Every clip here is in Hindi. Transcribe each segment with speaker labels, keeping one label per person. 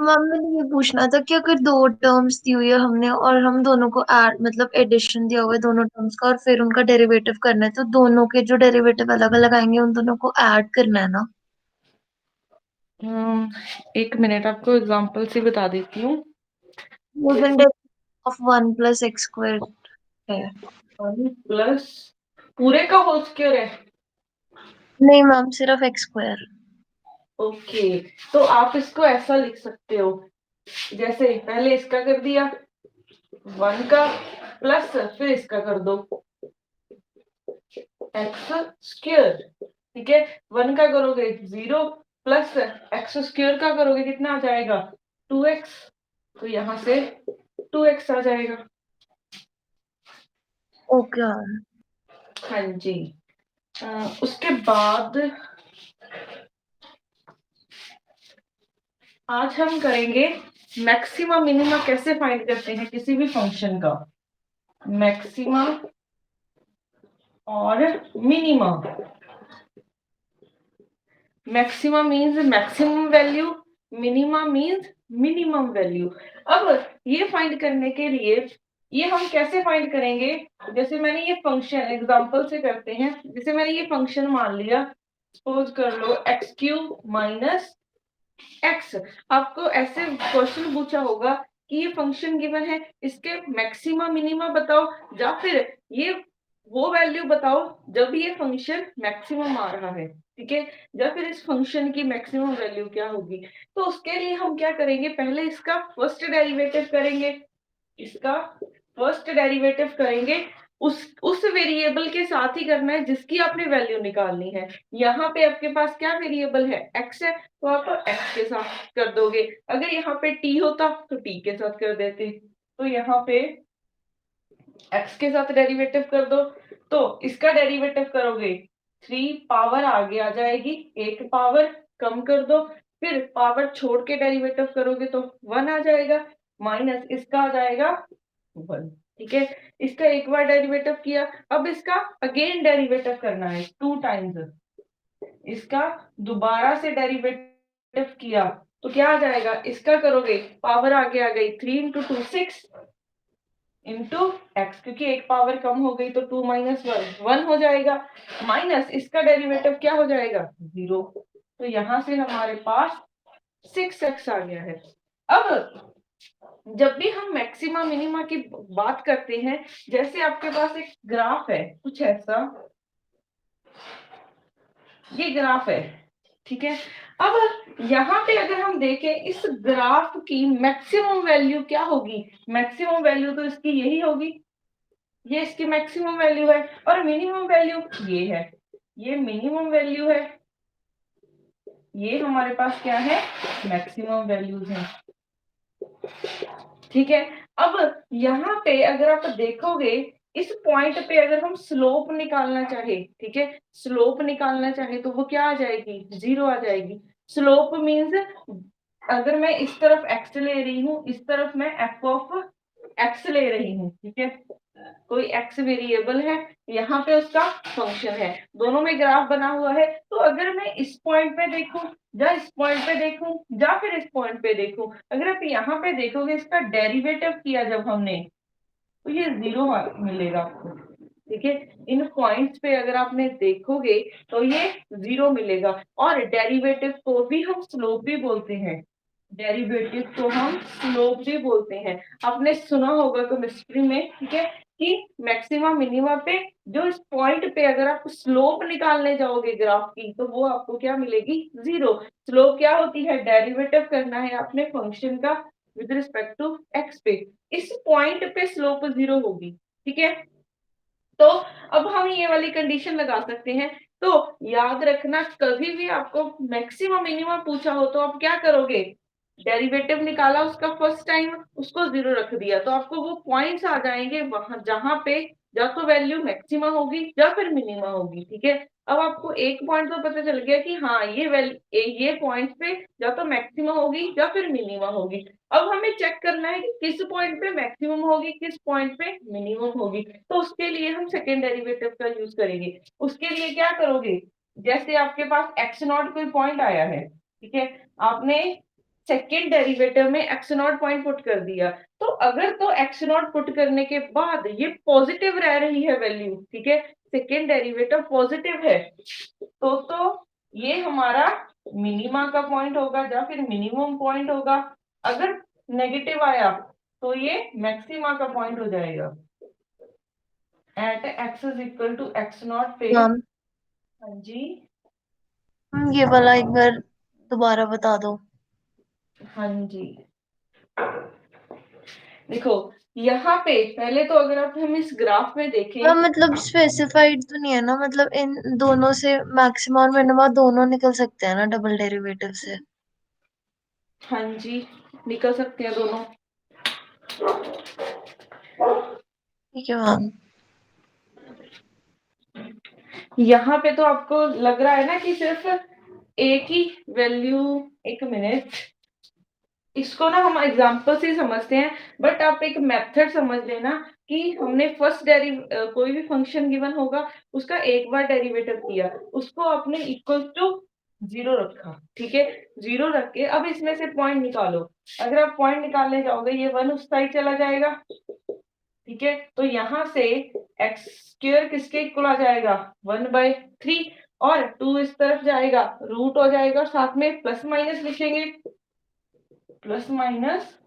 Speaker 1: मैम मैंने ये पूछना था कि अगर दो टर्म्स दी हुई है हमने और हम दोनों को ऐड मतलब एडिशन दिया हुआ है दोनों टर्म्स का और फिर उनका डेरिवेटिव करना है तो दोनों के जो डेरिवेटिव अलग अलग आएंगे उन दोनों को ऐड करना है ना।
Speaker 2: एक मिनट आपको एग्जांपल से बता देती हूँ।
Speaker 1: गिवन
Speaker 2: जैसे
Speaker 1: डेरिवेटिव ऑफ 1 + x² है।
Speaker 2: 1 प्लस पूरे का होल स्क्वायर है।
Speaker 1: नहीं मैम सिर्फ x²।
Speaker 2: ओके, तो आप इसको ऐसा लिख सकते हो, जैसे पहले इसका कर दिया 1 का, प्लस फिर इसका कर दो x²। ठीक है, 1 का करोगे 0, प्लस x² का करोगे कितना आ जाएगा 2x। तो यहां से 2x आ जाएगा।
Speaker 1: ओके।
Speaker 2: हाँ जी। उसके बाद आज हम करेंगे मैक्सिमा मिनिमा कैसे फाइंड करते हैं किसी भी फंक्शन का। मैक्सिमा और minima. Maxima means maximum value, minima means minimum value. अब ये फाइंड करने के लिए ये हम कैसे फाइंड करेंगे, जैसे मैंने ये फंक्शन एग्जांपल से करते हैं, जैसे मैंने ये फंक्शन मान लिया, सपोज कर लो x³ - x। आपको ऐसे क्वेश्चन पूछा होगा कि ये फंक्शन गिवन है, इसके मैक्सिमा मिनिमा बताओ, या फिर ये वो वैल्यू बताओ जब ये फंक्शन मैक्सिमम आ रहा है। ठीक है, या फिर इस फंक्शन की मैक्सिमम वैल्यू क्या होगी। तो उसके लिए हम क्या करेंगे, पहले इसका फर्स्ट डेरिवेटिव करेंगे, इसका फर्स्ट डेरिवेटिव करेंगे, उस वेरिएबल के साथ ही करना है जिसकी आपने वैल्यू निकालनी है। यहाँ पे आपके पास क्या वेरिएबल है, x है, तो आप x के साथ कर दोगे। अगर यहाँ पे t होता तो t के साथ कर देते। तो यहाँ पे x के साथ डेरिवेटिव कर दो, तो इसका डेरिवेटिव करोगे 3 पावर आगे आ जाएगी, एक पावर कम कर दो, फिर पावर छोड़ के डेरिवेटिव करोगे तो 1 आ जाएगा, माइनस इसका आ जाएगा 1। ठीक है, इसका एक बार डेरिवेटिव किया, अब इसका अगेन डेरिवेटिव करना है 2 टाइम्स, इसका दोबारा से डेरिवेटिव किया तो क्या आ जाएगा, इसका करोगे पावर आगे आ गई 3 × 2 6 इंटू एक्स, क्योंकि एक पावर कम हो गई तो 2 - 1 1 हो जाएगा, माइनस इसका डेरिवेटिव क्या हो जाएगा 0। तो यहां से हमारे पास 6x आ गया है। अब जब भी हम मैक्सिमा मिनिमा की बात करते हैं, जैसे आपके पास एक ग्राफ है कुछ ऐसा, ये ग्राफ है। ठीक है, अब यहाँ पे अगर हम देखें इस ग्राफ की मैक्सिमम वैल्यू क्या होगी, मैक्सिमम वैल्यू तो इसकी यही होगी, ये इसकी मैक्सिमम वैल्यू है, और मिनिमम वैल्यू ये है, ये मिनिमम वैल्यू है, ये हमारे पास क्या है मैक्सिमम वैल्यूज है। ठीक है, अब यहाँ पे अगर आप देखोगे इस पॉइंट पे अगर हम स्लोप निकालना चाहे, ठीक है, स्लोप निकालना चाहे तो वो क्या आ जाएगी 0 आ जाएगी। स्लोप मींस अगर मैं इस तरफ x ले रही हूँ, इस तरफ मैं f(x) ले रही हूँ, ठीक है, कोई x वेरिएबल है, यहाँ पे उसका फंक्शन है, दोनों में ग्राफ बना हुआ है, तो अगर मैं इस पॉइंट पे देखूं या इस पॉइंट पे देखूं या फिर इस पॉइंट पे देखूं, अगर आप यहाँ पे देखोगे इसका डेरिवेटिव किया जब हमने तो ये 0 मिलेगा आपको। ठीक है, इन पॉइंट्स पे अगर आपने देखोगे तो ये 0 मिलेगा, और डेरिवेटिव को भी हम स्लोप भी बोलते हैं, डेरिवेटिव को हम स्लोप भी बोलते हैं। आपने सुना होगा केमिस्ट्री में, ठीक है, कि मैक्सिमा मिनिमा पे जो इस पॉइंट पे अगर आप स्लोप निकालने जाओगे ग्राफ की तो वो आपको क्या मिलेगी 0। स्लोप क्या होती है, डेरिवेटिव करना है आपने फंक्शन का विद रिस्पेक्ट टू एक्स पे, इस पॉइंट पे स्लोप 0 होगी। ठीक है, तो अब हम ये वाली कंडीशन लगा सकते हैं। तो याद रखना कभी भी आपको मैक्सिमम मिनिमम पूछा हो तो आप क्या करोगे, डेरिवेटिव निकाला उसका फर्स्ट टाइम, उसको 0 रख दिया, तो आपको वो पॉइंट्स आ जाएंगे वहां जहां पे या तो वैल्यू मैक्सिमा होगी या फिर मिनिमा होगी। ठीक है, अब आपको एक पॉइंट तो पता चल गया कि हाँ ये वैल्यू ये पॉइंट पे या तो मैक्सिमा होगी या फिर मिनिमा होगी। अब हमें चेक करना है कि किस पॉइंट पे मैक्सिमम होगी, किस पॉइंट पे मिनिमम होगी, तो उसके लिए हम सेकेंड डेरिवेटिव का यूज करेंगे। उसके लिए क्या करोगे, जैसे आपके पास x0 कोई पॉइंट आया है, ठीक है, आपने सेकेंड डेरिवेटिव में एक्स नॉट पॉइंट पुट कर दिया, तो अगर तो एक्स नॉट पुट करने के बाद ये पॉजिटिव रह रही है वैल्यू, ठीक है, सेकेंड डेरिवेटिव पॉजिटिव है, तो ये हमारा मिनिमा का पॉइंट होगा या फिर मिनिमम पॉइंट होगा। अगर नेगेटिव आया तो ये मैक्सिमा का पॉइंट हो जाएगा at x is equal to x not पे।
Speaker 1: मैम
Speaker 2: हाँ जी,
Speaker 1: ये वाला एक बार दोबारा बता दो।
Speaker 2: हाँ जी, देखो यहाँ पे पहले तो अगर आप हम इस ग्राफ में देखें,
Speaker 1: मैम मतलब स्पेसिफाइड तो नहीं है ना, मतलब इन दोनों से मैक्सिमम और मिनिमा दोनों निकल सकते हैं ना डबल डेरिवेटिव से?
Speaker 2: हाँ जी, निकल सकते हैं दोनों।
Speaker 1: ठीक है मैम।
Speaker 2: यहाँ पे तो आपको लग रहा है ना कि सिर्फ एक ही वैल्यू, एक मिनट, इसको ना हम एग्जांपल से समझते हैं, बट आप एक मेथड समझ लेना कि हमने फर्स्ट कोई भी फंक्शन गिवन होगा, उसका एक बार डेरिवेटिव किया, उसको आपने इक्वल टू 0 रखा, ठीक है, 0 रख के अब इसमें से पॉइंट निकालो। अगर आप पॉइंट निकालने जाओगे ये 1 उस साइड चला जाएगा, ठीक है, तो यहाँ से एक्स स्क्वायर किसके इक्वल आ जाएगा 1/3, और 2 इस तरफ जाएगा रूट हो जाएगा, साथ में प्लस माइनस लिखेंगे, प्लस माइनस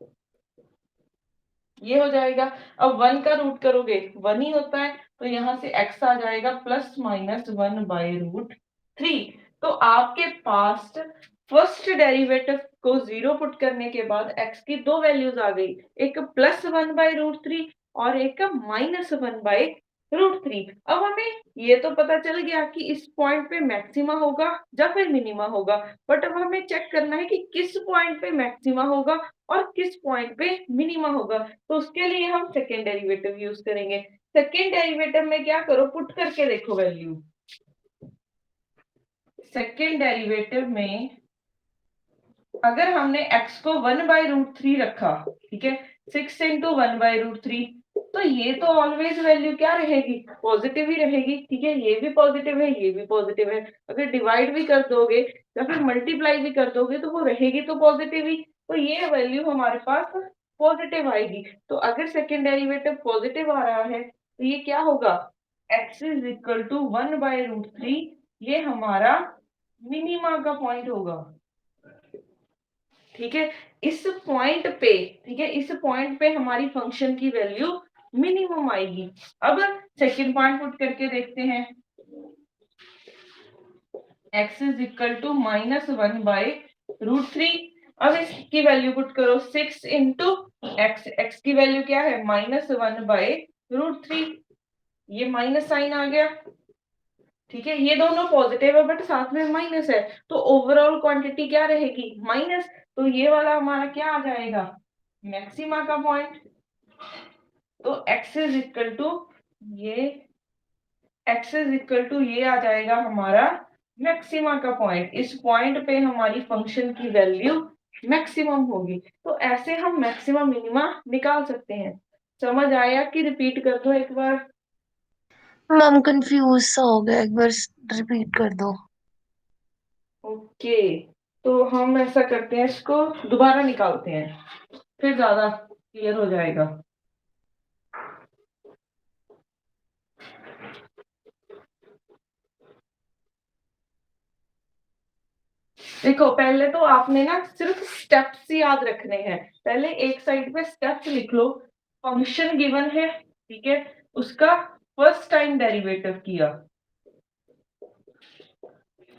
Speaker 2: ये हो जाएगा। अब 1 का रूट करोगे 1 ही होता है, तो यहाँ से x आ जाएगा प्लस माइनस 1/√3। तो आपके पास फर्स्ट डेरिवेटिव को 0 पुट करने के बाद x की दो वैल्यूज आ गई, एक प्लस 1/√3 और एक -1/√3। अब हमें ये तो पता चल गया कि इस पॉइंट पे मैक्सिमा होगा या फिर मिनिमा होगा, बट अब हमें चेक करना है कि किस पॉइंट पे मैक्सिमा होगा और किस पॉइंट पे मिनिमा होगा। तो उसके लिए हम सेकेंड डेरिवेटिव यूज करेंगे। सेकेंड डेरिवेटिव में क्या करो, पुट करके देखो वैल्यू। सेकेंड डेरिवेटिव में अगर हमने x को 1/√3 रखा, ठीक है, 6 इंटू 1/√3, तो ये तो ऑलवेज वैल्यू क्या रहेगी, पॉजिटिव ही रहेगी, ठीक है, ये भी पॉजिटिव है, ये भी पॉजिटिव है। अगर डिवाइड भी कर दोगे या फिर मल्टीप्लाई भी कर दोगे तो वो रहेगी तो पॉजिटिव ही, तो ये वैल्यू हमारे पास पॉजिटिव आएगी। तो अगर सेकेंड डेरिवेटिव पॉजिटिव आ रहा है तो ये क्या होगा, x इज इक्वल टू 1/√3, ये हमारा मिनिमा का पॉइंट होगा, ठीक है, इस पॉइंट पे, ठीक है, इस पॉइंट पे हमारी फंक्शन की वैल्यू मिनिमम आएगी। अब सेकंड पॉइंट पुट करके देखते हैं, x इज इक्वल टू -1/√3। अब इसकी वैल्यू पुट करो 6 इंटू एक्स, एक्स की वैल्यू क्या है -1/√3, ये माइनस साइन आ गया, ठीक है, ये दोनों पॉजिटिव है बट साथ में माइनस है, तो ओवरऑल क्वांटिटी क्या रहेगी माइनस, तो ये वाला हमारा क्या आ जाएगा मैक्सिमा का पॉइंट। तो x इज इक्वल टू ये x इज इक्वल टू ये आ जाएगा हमारा मैक्सिमा का पॉइंट, इस पॉइंट पे हमारी फंक्शन की वैल्यू मैक्सिमम होगी। तो ऐसे हम मैक्सिमम मिनिमा निकाल सकते हैं। समझ आया कि रिपीट कर दो एक बार?
Speaker 1: मैम कंफ्यूज सा हो गया, एक बार रिपीट कर दो।
Speaker 2: ओके, तो हम ऐसा करते हैं, इसको दोबारा निकालते हैं, फिर ज्यादा क्लियर हो जाएगा। देखो पहले तो आपने ना सिर्फ स्टेप्स याद रखने हैं, पहले एक साइड पे स्टेप्स लिख लो। फंक्शन गिवन है, ठीक है, उसका फर्स्ट टाइम डेरिवेटिव किया,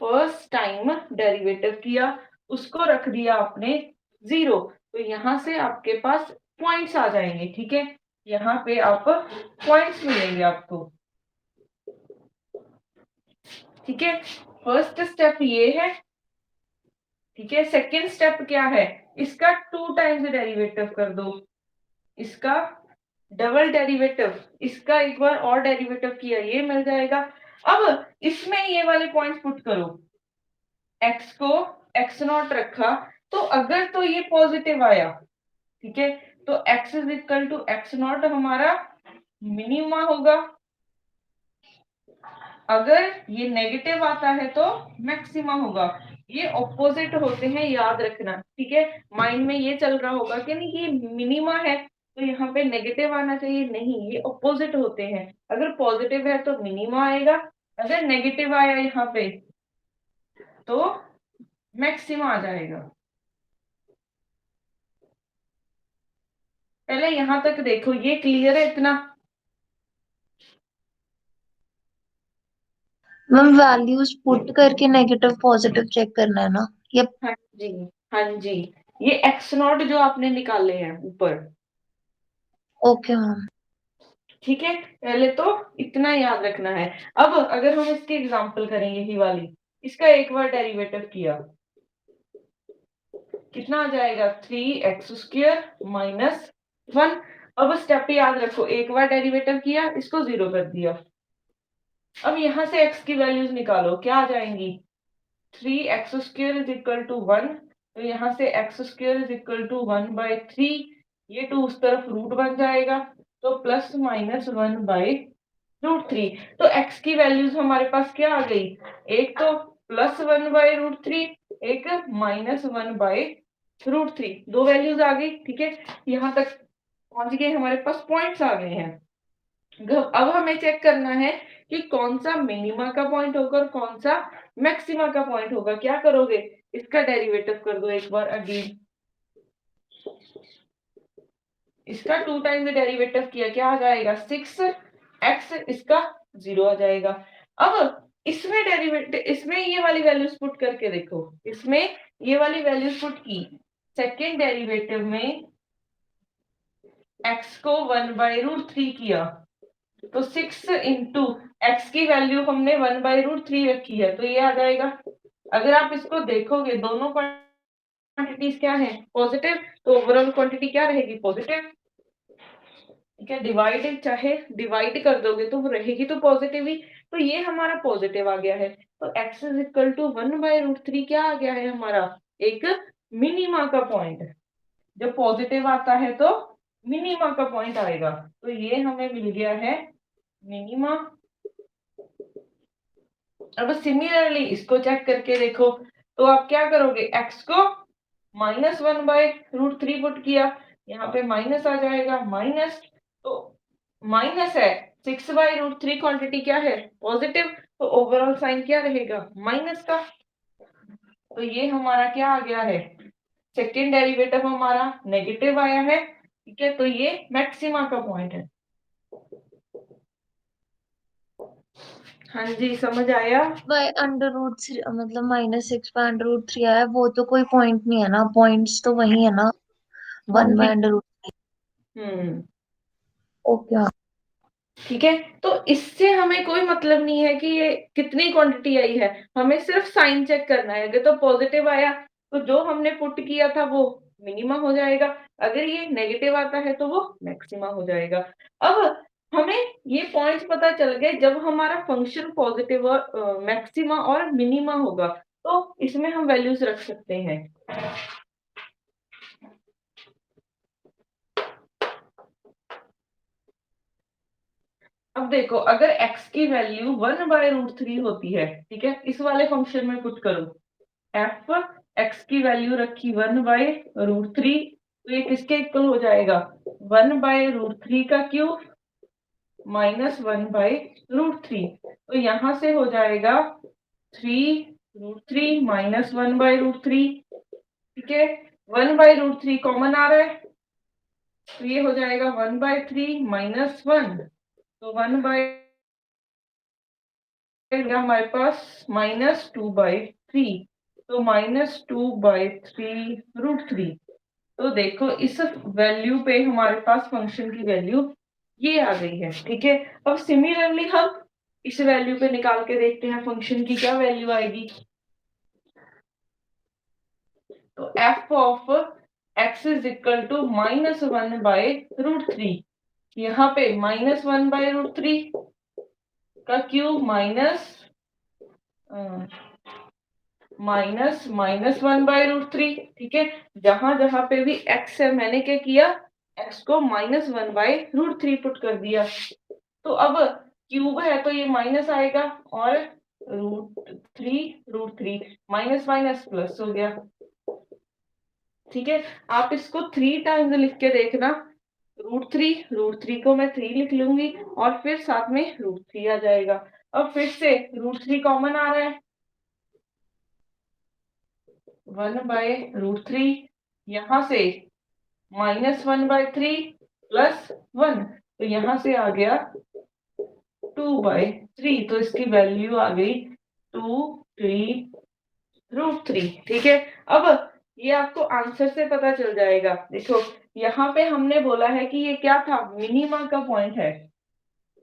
Speaker 2: फर्स्ट टाइम डेरिवेटिव किया, उसको रख दिया आपने 0, तो यहां से आपके पास पॉइंट्स आ जाएंगे, ठीक है, यहाँ पे आप पॉइंट्स मिलेंगे आपको, ठीक है, फर्स्ट स्टेप ये है, ठीक है। सेकेंड स्टेप क्या है, इसका 2 टाइम्स डेरिवेटिव कर दो, इसका डबल डेरिवेटिव, इसका एक बार और डेरिवेटिव किया, ये मिल जाएगा। अब इसमें ये वाले पॉइंट्स पुट करो, x को x नॉट रखा, तो अगर तो ये पॉजिटिव आया, ठीक है, तो x is equal to x not हमारा मिनिमा होगा, अगर ये नेगेटिव आता है तो मैक्सिमा होगा। ये ऑपोजिट होते हैं, याद रखना, ठीक है। माइंड में ये चल रहा होगा कि नहीं ये मिनिमा है तो यहाँ पे नेगेटिव आना चाहिए, नहीं, ये ऑपोजिट होते हैं। अगर पॉजिटिव है तो मिनिमा आएगा, अगर नेगेटिव आया यहाँ पे तो मैक्सिमा आ जाएगा। पहले यहां तक देखो, ये क्लियर है इतना?
Speaker 1: मैम वैल्यूज पुट करके नेगेटिव पॉजिटिव चेक करना है ना? ये
Speaker 2: हाँ जी, हाँ जी, ये एक्स नॉट जो आपने निकाले हैं ऊपर,
Speaker 1: ओके मैम।
Speaker 2: ठीक है, पहले तो इतना याद रखना है। अब अगर हम इसकी एग्जांपल करेंगे, ही वाली, इसका एक बार डेरिवेटिव किया कितना आ जाएगा, 3x² माइनस 1। अब स्टेप याद रखो, एक बार डेरिवेटिव किया, इसको 0 कर दिया। अब यहां से x की वैल्यूज निकालो, क्या आ जाएंगी, 3x² इज इक्वल टू 1, तो यहाँ से x² इज इक्वल टू 1/3, ये 2 उस तरफ रूट बन जाएगा, तो प्लस माइनस 1/√3। तो x की वैल्यूज हमारे पास क्या आ गई, एक तो प्लस 1/√3, एक माइनस 1/√3, दो वैल्यूज आ गई, ठीक है। यहाँ तक पहुंच गए, हमारे पास पॉइंट्स आ गए हैं। अब हमें चेक करना है कि कौन सा मिनिमा का पॉइंट होगा और कौन सा मैक्सिमा का पॉइंट होगा। क्या करोगे, इसका डेरिवेटिव कर दो एक बार अगेन, इसका 2 टाइम्स डेरिवेटिव किया, क्या आ जाएगा 6x, इसका 0 आ जाएगा। अब इसमें डेरिवेटिव, इसमें ये वाली वैल्यूज पुट करके देखो, इसमें ये वाली वैल्यूज पुट की, सेकेंड डेरिवेटिव में x को 1/√3 किया, तो 6 इंटू एक्स की वैल्यू हमने 1/√3 रखी है, तो ये आ जाएगा। अगर आप इसको देखोगे, दोनों क्वांटिटीज क्या है, पॉजिटिव, तो ओवरऑल क्वांटिटी क्या रहेगी, पॉजिटिव, ठीक है। डिवाइड, चाहे डिवाइड कर दोगे तो वो रहेगी तो पॉजिटिव ही, तो ये हमारा पॉजिटिव आ गया है। तो x इज इक्वल टू 1/√3 क्या आ गया है हमारा, एक मिनिमा का पॉइंट। जब पॉजिटिव आता है तो मिनिमा का पॉइंट आएगा, तो ये हमें मिल गया है मिनिमा। अब सिमिलरली इसको चेक करके देखो, तो आप क्या करोगे, x को -1/√3 पुट किया, यहाँ पे माइनस आ जाएगा, माइनस, तो माइनस है, 6/√3 क्वांटिटी क्या है, पॉजिटिव, तो ओवरऑल साइन क्या रहेगा, माइनस का। तो ये हमारा क्या आ गया है, सेकेंड डेरिवेटिव हमारा नेगेटिव आया है, ठीक है, तो ये मैक्सिमा का पॉइंट है। हाँ जी, समझ आया?
Speaker 1: बाय √3 मतलब -6/√3 आया, वो तो कोई पॉइंट नहीं है ना, पॉइंट्स तो वही है ना,
Speaker 2: हाँ जी,
Speaker 1: 1/√3।
Speaker 2: हम्म,
Speaker 1: ओके।
Speaker 2: ठीक है। तो इससे हमें कोई मतलब नहीं है कि ये कितनी क्वांटिटी आई है, हमें सिर्फ साइन चेक करना है। अगर तो पॉजिटिव आया तो जो हमने पुट किया था वो मिनिमा हो जाएगा, अगर ये नेगेटिव आता है तो वो मैक्सिमा हो जाएगा। अब हमें ये पॉइंट्स पता चल गए, जब हमारा फंक्शन पॉजिटिव और मैक्सिमा और मिनिमा होगा तो इसमें हम वैल्यूज रख सकते हैं। अब देखो, अगर x की वैल्यू 1/√3 होती है, ठीक है, इस वाले फंक्शन में पुट करो, f x की वैल्यू रखी 1/√3, तो ये किसके इक्वल हो जाएगा, 1/√3 का क्यूब -1/√3, तो यहां से हो जाएगा 3√3 -1/√3, ठीक है। 1/√3 कॉमन आ रहा है, तो ये हो जाएगा 1/3 -1, तो 1/, हमारे पास -2/3, तो -2/3√3। तो देखो इस वैल्यू पे हमारे पास फंक्शन की वैल्यू ये आ गई है, ठीक है। अब सिमिलरली हम इस वैल्यू पे निकाल के देखते हैं फंक्शन की क्या वैल्यू आएगी। तो f of x is equal to -1/√3, यहाँ पे -1/√3 का क्यूब -1/√3, ठीक है। जहां जहां पे भी x है मैंने क्या किया, x को -1/√3 पुट कर दिया, तो अब क्यूब है तो ये माइनस आएगा और √3 माइनस माइनस प्लस हो गया। ठीक है, आप इसको 3 टाइम्स लिख के देखना। √3 को मैं 3 लिख लूंगी और फिर साथ में √3 आ जाएगा। अब फिर से √3 कॉमन आ रहा है, 1/√3, यहां से -1/3 +1, तो यहां से आ गया 2/3, तो इसकी वैल्यू आ गई 2 3 √3। ठीक है, अब ये आपको आंसर से पता चल जाएगा। देखो यहाँ पे हमने बोला है कि ये क्या था, मिनिमा का पॉइंट है,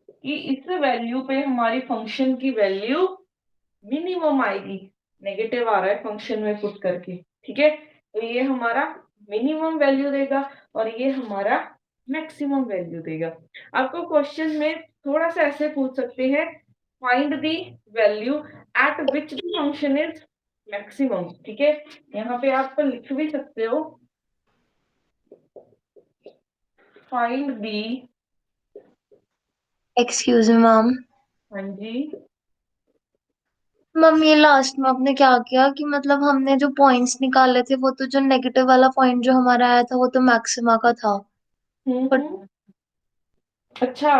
Speaker 2: कि इस वैल्यू पे हमारी फंक्शन की वैल्यू मिनिमम आएगी। नेगेटिव आ रहा है फंक्शन में पुट करके। ठीक है, तो ये हमारा मिनिमम वैल्यू देगा और ये हमारा मैक्सिमम वैल्यू देगा। आपको क्वेश्चन में थोड़ा सा ऐसे पूछ सकते हैं, find the value eight which the function is maximum. ठीक है, यहाँ पे आप लिख भी सकते हो, find the.
Speaker 1: Excuse me ma'am.
Speaker 2: हाँ जी,
Speaker 1: मैम ये लास्ट में आपने क्या किया कि मतलब हमने जो पॉइंट्स निकाले थे वो तो जो नेगेटिव वाला पॉइंट जो हमारा आया था वो तो मैक्सिमा का था। बट
Speaker 2: हम्म। अच्छा,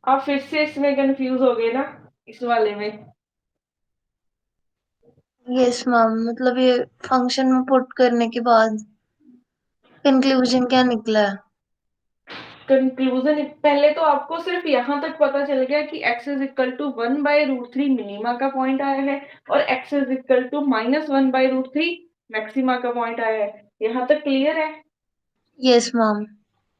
Speaker 2: आप फिर से इसमें कंफ्यूज हो गए ना, इस वाले में।
Speaker 1: यस मैम, मतलब ये फंक्शन में पुट करने के बाद कंक्लूजन क्या निकला है?
Speaker 2: कंक्लूजन पहले तो आपको सिर्फ यहाँ तक पता चल गया कि x is equal to 1/√3 minima का पॉइंट आया है और x is equal to -1/√3 maxima का पॉइंट आया है। यहाँ तक क्लियर है।
Speaker 1: Yes ma'am.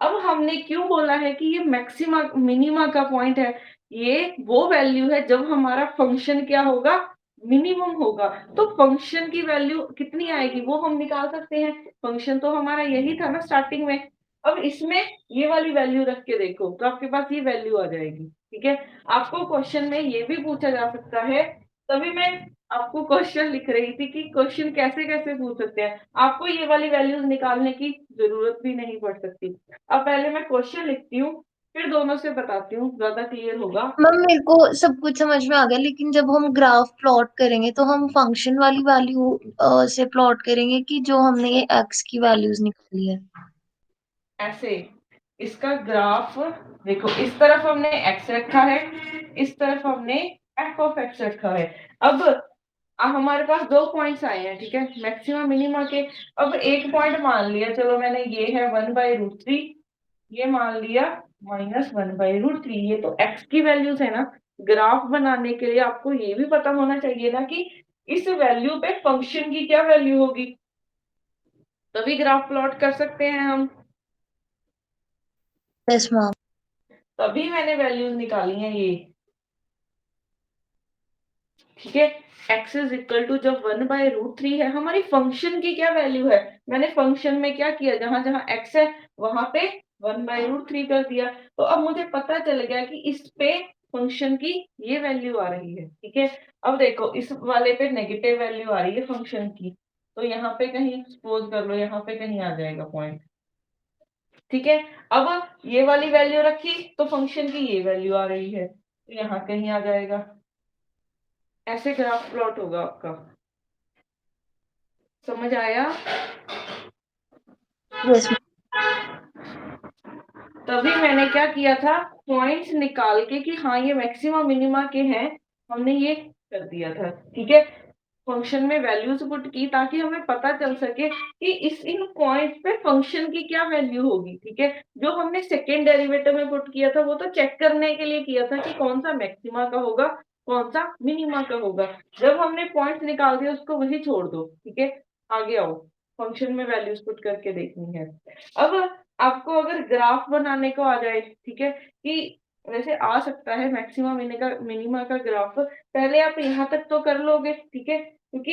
Speaker 2: अब हमने क्यों बोला है कि ये मैक्सिमा मिनिमा का पॉइंट है, ये वो वैल्यू है जब हमारा फंक्शन क्या होगा, मिनिमम होगा। तो फंक्शन की वैल्यू कितनी आएगी वो हम निकाल सकते हैं। फंक्शन तो हमारा यही था ना स्टार्टिंग में। अब इसमें ये वाली वैल्यू रख के देखो तो आपके पास ये वैल्यू आ जाएगी। ठीक है, आपको क्वेश्चन में ये भी पूछा जा सकता है, तभी मैं आपको क्वेश्चन लिख रही थी कि क्वेश्चन कैसे कैसे पूछ सकते हैं, आपको ये वाली वैल्यूज निकालने की जरूरत भी नहीं पड़ सकती। अब पहले मैं क्वेश्चन लिखती हूँ, फिर दोनों से बताती हूँ, ज्यादा क्लियर होगा।
Speaker 1: मैम मेरे को सब कुछ समझ में आ गया, लेकिन जब हम ग्राफ प्लॉट करेंगे तो हम फंक्शन वाली वैल्यू से प्लॉट करेंगे कि जो हमने ये एक्स की वैल्यूज निकाली है?
Speaker 2: ऐसे इसका ग्राफ देखो, इस तरफ हमने x रखा है, इस तरफ हमने f ऑफ x रखा है। अब हमारे पास दो पॉइंट्स आए हैं, ठीक है, मैक्सिमा मिनिमा के। अब एक पॉइंट मान लिया, चलो मैंने ये है 1/√3, ये मान लिया -1/√3, ये तो x की वैल्यूज है ना। ग्राफ बनाने के लिए आपको ये भी पता होना चाहिए ना कि इस वैल्यू पे फंक्शन की क्या वैल्यू होगी, तभी ग्राफ प्लॉट कर सकते हैं हम।
Speaker 1: Yes ma'am.
Speaker 2: तभी मैंने वैल्यूज निकाली हैं ये। ठीक है, x इज इक्वल टू जब 1/√3 है, हमारी फंक्शन की क्या वैल्यू है, मैंने फंक्शन में क्या किया, जहां जहां x है वहां पे 1/√3 कर दिया। तो अब मुझे पता चल गया कि इस पे फंक्शन की ये वैल्यू आ रही है। ठीक है, अब देखो इस वाले पे नेगेटिव वैल्यू आ रही है फंक्शन की, तो यहाँ पे कहीं सपोज कर लो, यहाँ पे कहीं आ जाएगा पॉइंट। ठीक है, अब ये वाली वैल्यू रखी तो फंक्शन की ये वैल्यू आ रही है, तो यहाँ कहीं आ जाएगा। ऐसे ग्राफ प्लॉट होगा आपका। समझ आया?
Speaker 1: यस
Speaker 2: तभी मैंने क्या किया था, पॉइंट्स निकाल के कि हाँ ये मैक्सिमा मिनिमा के हैं, हमने ये कर दिया था। ठीक है, फंक्शन में वैल्यूज पुट की ताकि हमें पता चल सके कि इस इन पॉइंट्स पे फंक्शन की क्या वैल्यू होगी। ठीक है, जो हमने सेकेंड डेरिवेटिव में पुट किया था वो तो चेक करने के लिए किया था कि कौन सा मैक्सिमा का होगा, कौन सा मिनिमा का होगा। जब हमने पॉइंट्स निकाल दिए उसको वही छोड़ दो। ठीक है, आगे आओ, फंक्शन में वैल्यूज पुट करके देखनी है। अब आपको अगर ग्राफ बनाने को आ जाए, ठीक है, कि वैसे आ सकता है मैक्सिमा मिनिमा का ग्राफ, पहले आप यहाँ तक तो कर लोगे। ठीक है, क्योंकि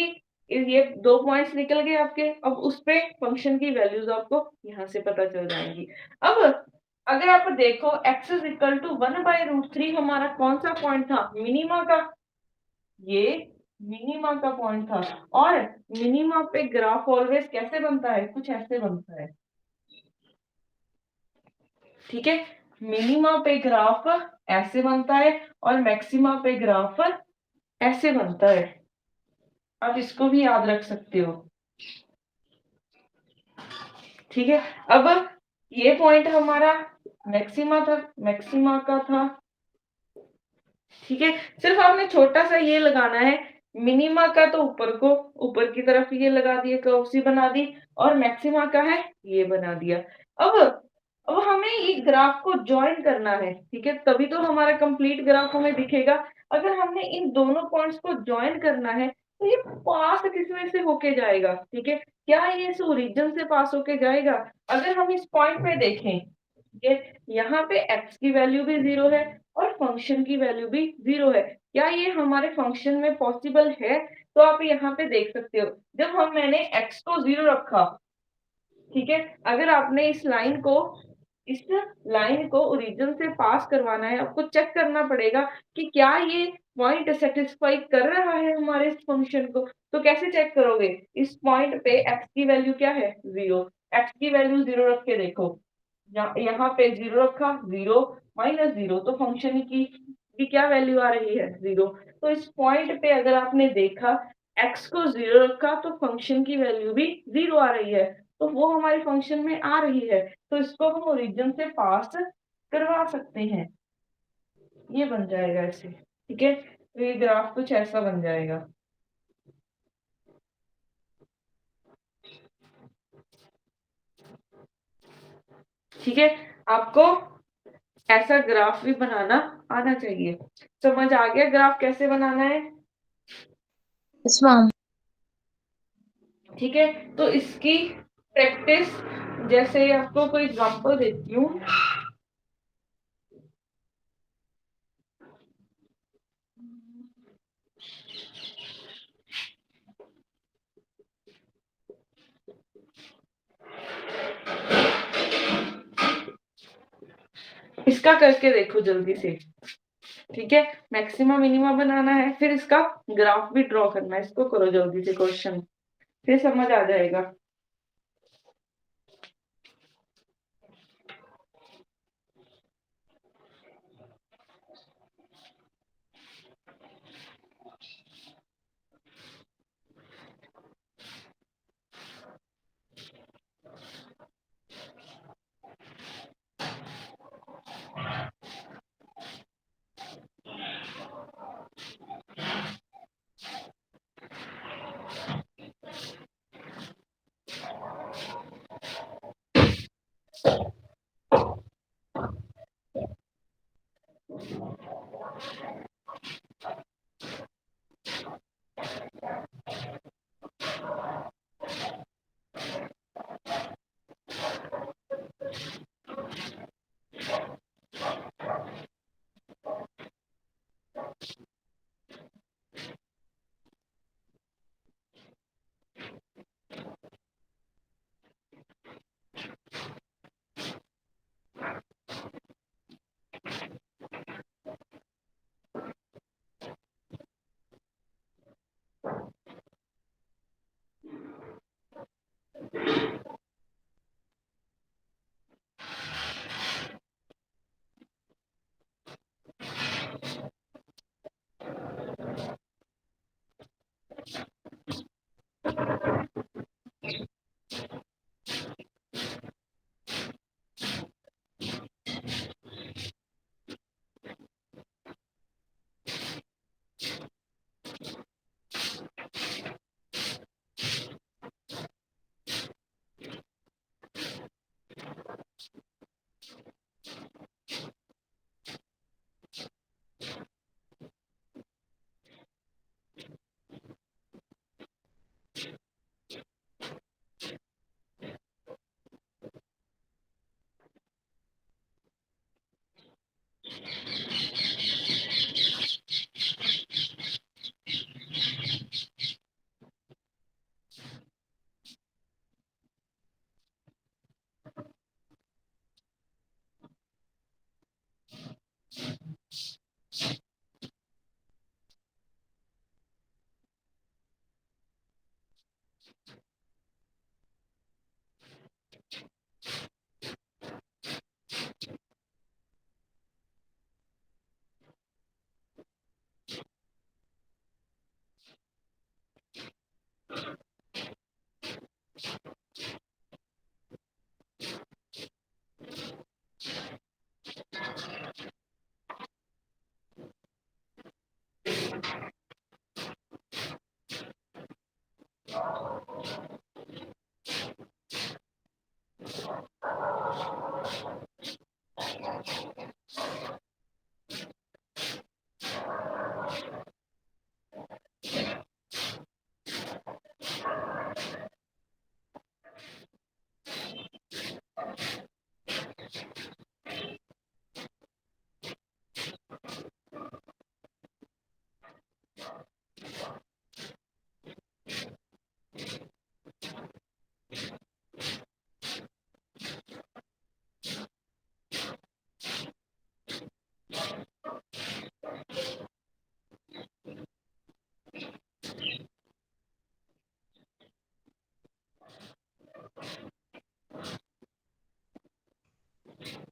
Speaker 2: ये दो पॉइंट्स निकल गए आपके, अब उस पे फंक्शन की वैल्यूज आपको यहाँ से पता चल जाएंगी। अब अगर आप देखो x इज इक्वल टू 1/√3 हमारा कौन सा पॉइंट था, मिनिमा का, ये मिनिमा का पॉइंट था। और मिनिमा पे ग्राफ ऑलवेज कैसे बनता है, कुछ ऐसे बनता है। ठीक है, मिनिमा पे ग्राफ ऐसे बनता है और मैक्सिमा पे ग्राफ ऐसे बनता है, आप इसको भी याद रख सकते हो। ठीक है, अब ये पॉइंट हमारा मैक्सिमा था, मैक्सिमा का था। ठीक है, सिर्फ आपने छोटा सा ये लगाना है, मिनिमा का तो ऊपर को, ऊपर की तरफ ये लगा दिए, कर्व सी बना दी, और मैक्सिमा का है ये बना दिया। अब अब हमें ये ग्राफ को ज्वाइन करना है, ठीक है, तभी तो हमारा कंप्लीट ग्राफ हमें दिखेगा। अगर हमने इन दोनों पॉइंट्स को ज्वाइन करना है तो ये पास किसमें से होके जाएगा, ठीक है, क्या ये इस ओरिजिन से पास होके जाएगा? अगर हम इस पॉइंट पे देखें, ठीक है, यहाँ पे x की वैल्यू भी 0 है और फंक्शन की वैल्यू भी 0 है। क्या ये हमारे फंक्शन में पॉसिबल है? तो आप यहाँ पे देख सकते हो, जब मैंने x को 0 रखा, ठीक है, अगर आपने इस लाइन को ओरिजिन से पास करवाना है, आपको चेक करना पड़ेगा कि क्या ये पॉइंट सेटिस्फाई कर रहा है हमारे इस फंक्शन को। तो कैसे चेक करोगे? इस पॉइंट पे x की वैल्यू क्या है? 0। x की वैल्यू 0 रख के देखो, यहाँ पे 0 रखा, 0 माइनस 0, तो फंक्शन की क्या वैल्यू आ रही है? 0। तो इस पॉइंट पे अगर आपने देखा, x को 0 रखा तो फंक्शन की वैल्यू भी 0 आ रही है, तो वो हमारे फंक्शन में आ रही है, तो इसको हम ओरिजिन से पास करवा सकते हैं। ये बन जाएगा ऐसे, ठीक है, तो ये ग्राफ कुछ ऐसा बन जाएगा। ठीक है, आपको ऐसा ग्राफ भी बनाना आना चाहिए। समझ आ गया ग्राफ कैसे बनाना है?
Speaker 1: Yes ma'am.
Speaker 2: ठीक है, तो इसकी प्रैक्टिस, जैसे आपको कोई एग्जांपल देती हूँ। इसका करके देखो जल्दी से, ठीक है, मैक्सिमा मिनिमा बनाना है, फिर इसका ग्राफ भी ड्रॉ करना है, इसको करो जल्दी से क्वेश्चन, फिर समझ आ जाएगा।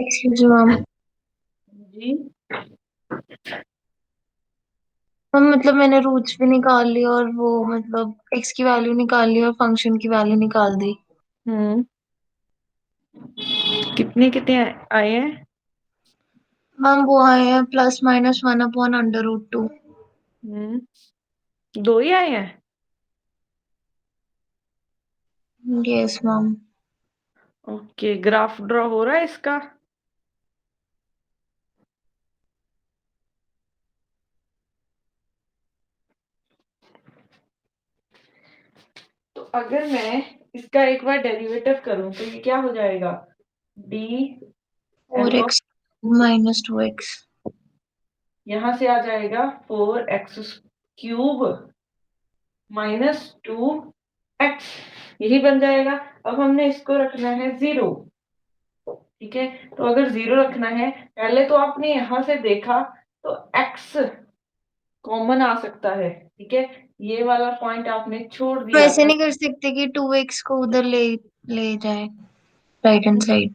Speaker 1: Excuse ma'am.
Speaker 2: जी
Speaker 1: हम मतलब मैंने रूट्स भी निकाल ली और वो मतलब एक्स की वैल्यू निकाल ली और फंक्शन की वैल्यू निकाल दी।
Speaker 2: हम्म कितने कितने आए हैं?
Speaker 1: मैम वो आए हैं +-1/√2।
Speaker 2: दो ही आए हैं?
Speaker 1: Yes ma'am.
Speaker 2: Okay, graph draw हो रहा है इसका? तो अगर मैं इसका एक बार डेरिवेटिव करूं तो ये क्या हो जाएगा? D
Speaker 1: four
Speaker 2: F of,
Speaker 1: x -2x।
Speaker 2: यहां से आ जाएगा 4x³ -2x, यही बन जाएगा। अब हमने इसको रखना है 0, ठीक है। तो अगर 0 रखना है, पहले तो आपने यहां से देखा तो x कॉमन आ सकता है, ठीक है। ये वाला पॉइंट आपने छोड़
Speaker 1: तो
Speaker 2: दिया
Speaker 1: ऐसे
Speaker 2: था।
Speaker 1: नहीं कर सकते कि 2x को उधर ले ले जाए राइट हैंड साइड।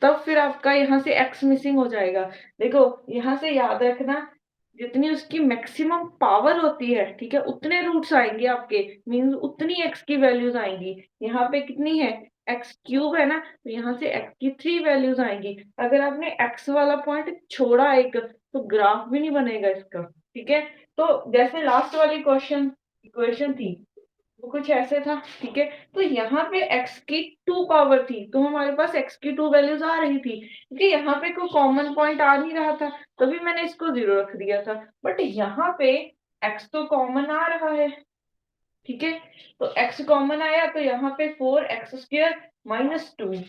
Speaker 2: तब फिर आपका यहाँ से x मिसिंग हो जाएगा। देखो, यहाँ से याद रखना, जितनी उसकी मैक्सिमम पावर होती है, ठीक है, उतने रूट्स आएंगे आपके, मींस उतनी x की वैल्यूज आएंगी। यहाँ पे कितनी है? x³ है ना, तो यहाँ से x की 3 वैल्यूज आएंगी। अगर आपने x वाला पॉइंट छोड़ा एक, तो ग्राफ भी नहीं बनेगा इसका, ठीक है। तो जैसे लास्ट वाली क्वेश्चन इक्वेशन थी, वो कुछ ऐसे था, ठीक है। तो यहाँ पे x की 2 पावर थी, तो हमारे पास x की 2 वैल्यूज आ रही थी, क्योंकि यहाँ पे कोई कॉमन पॉइंट आ नहीं रहा था, तभी मैंने इसको 0 रख दिया था। बट यहाँ पे x तो कॉमन आ रहा है, ठीक है। तो x कॉमन आया, तो यहाँ पे 4x² -2,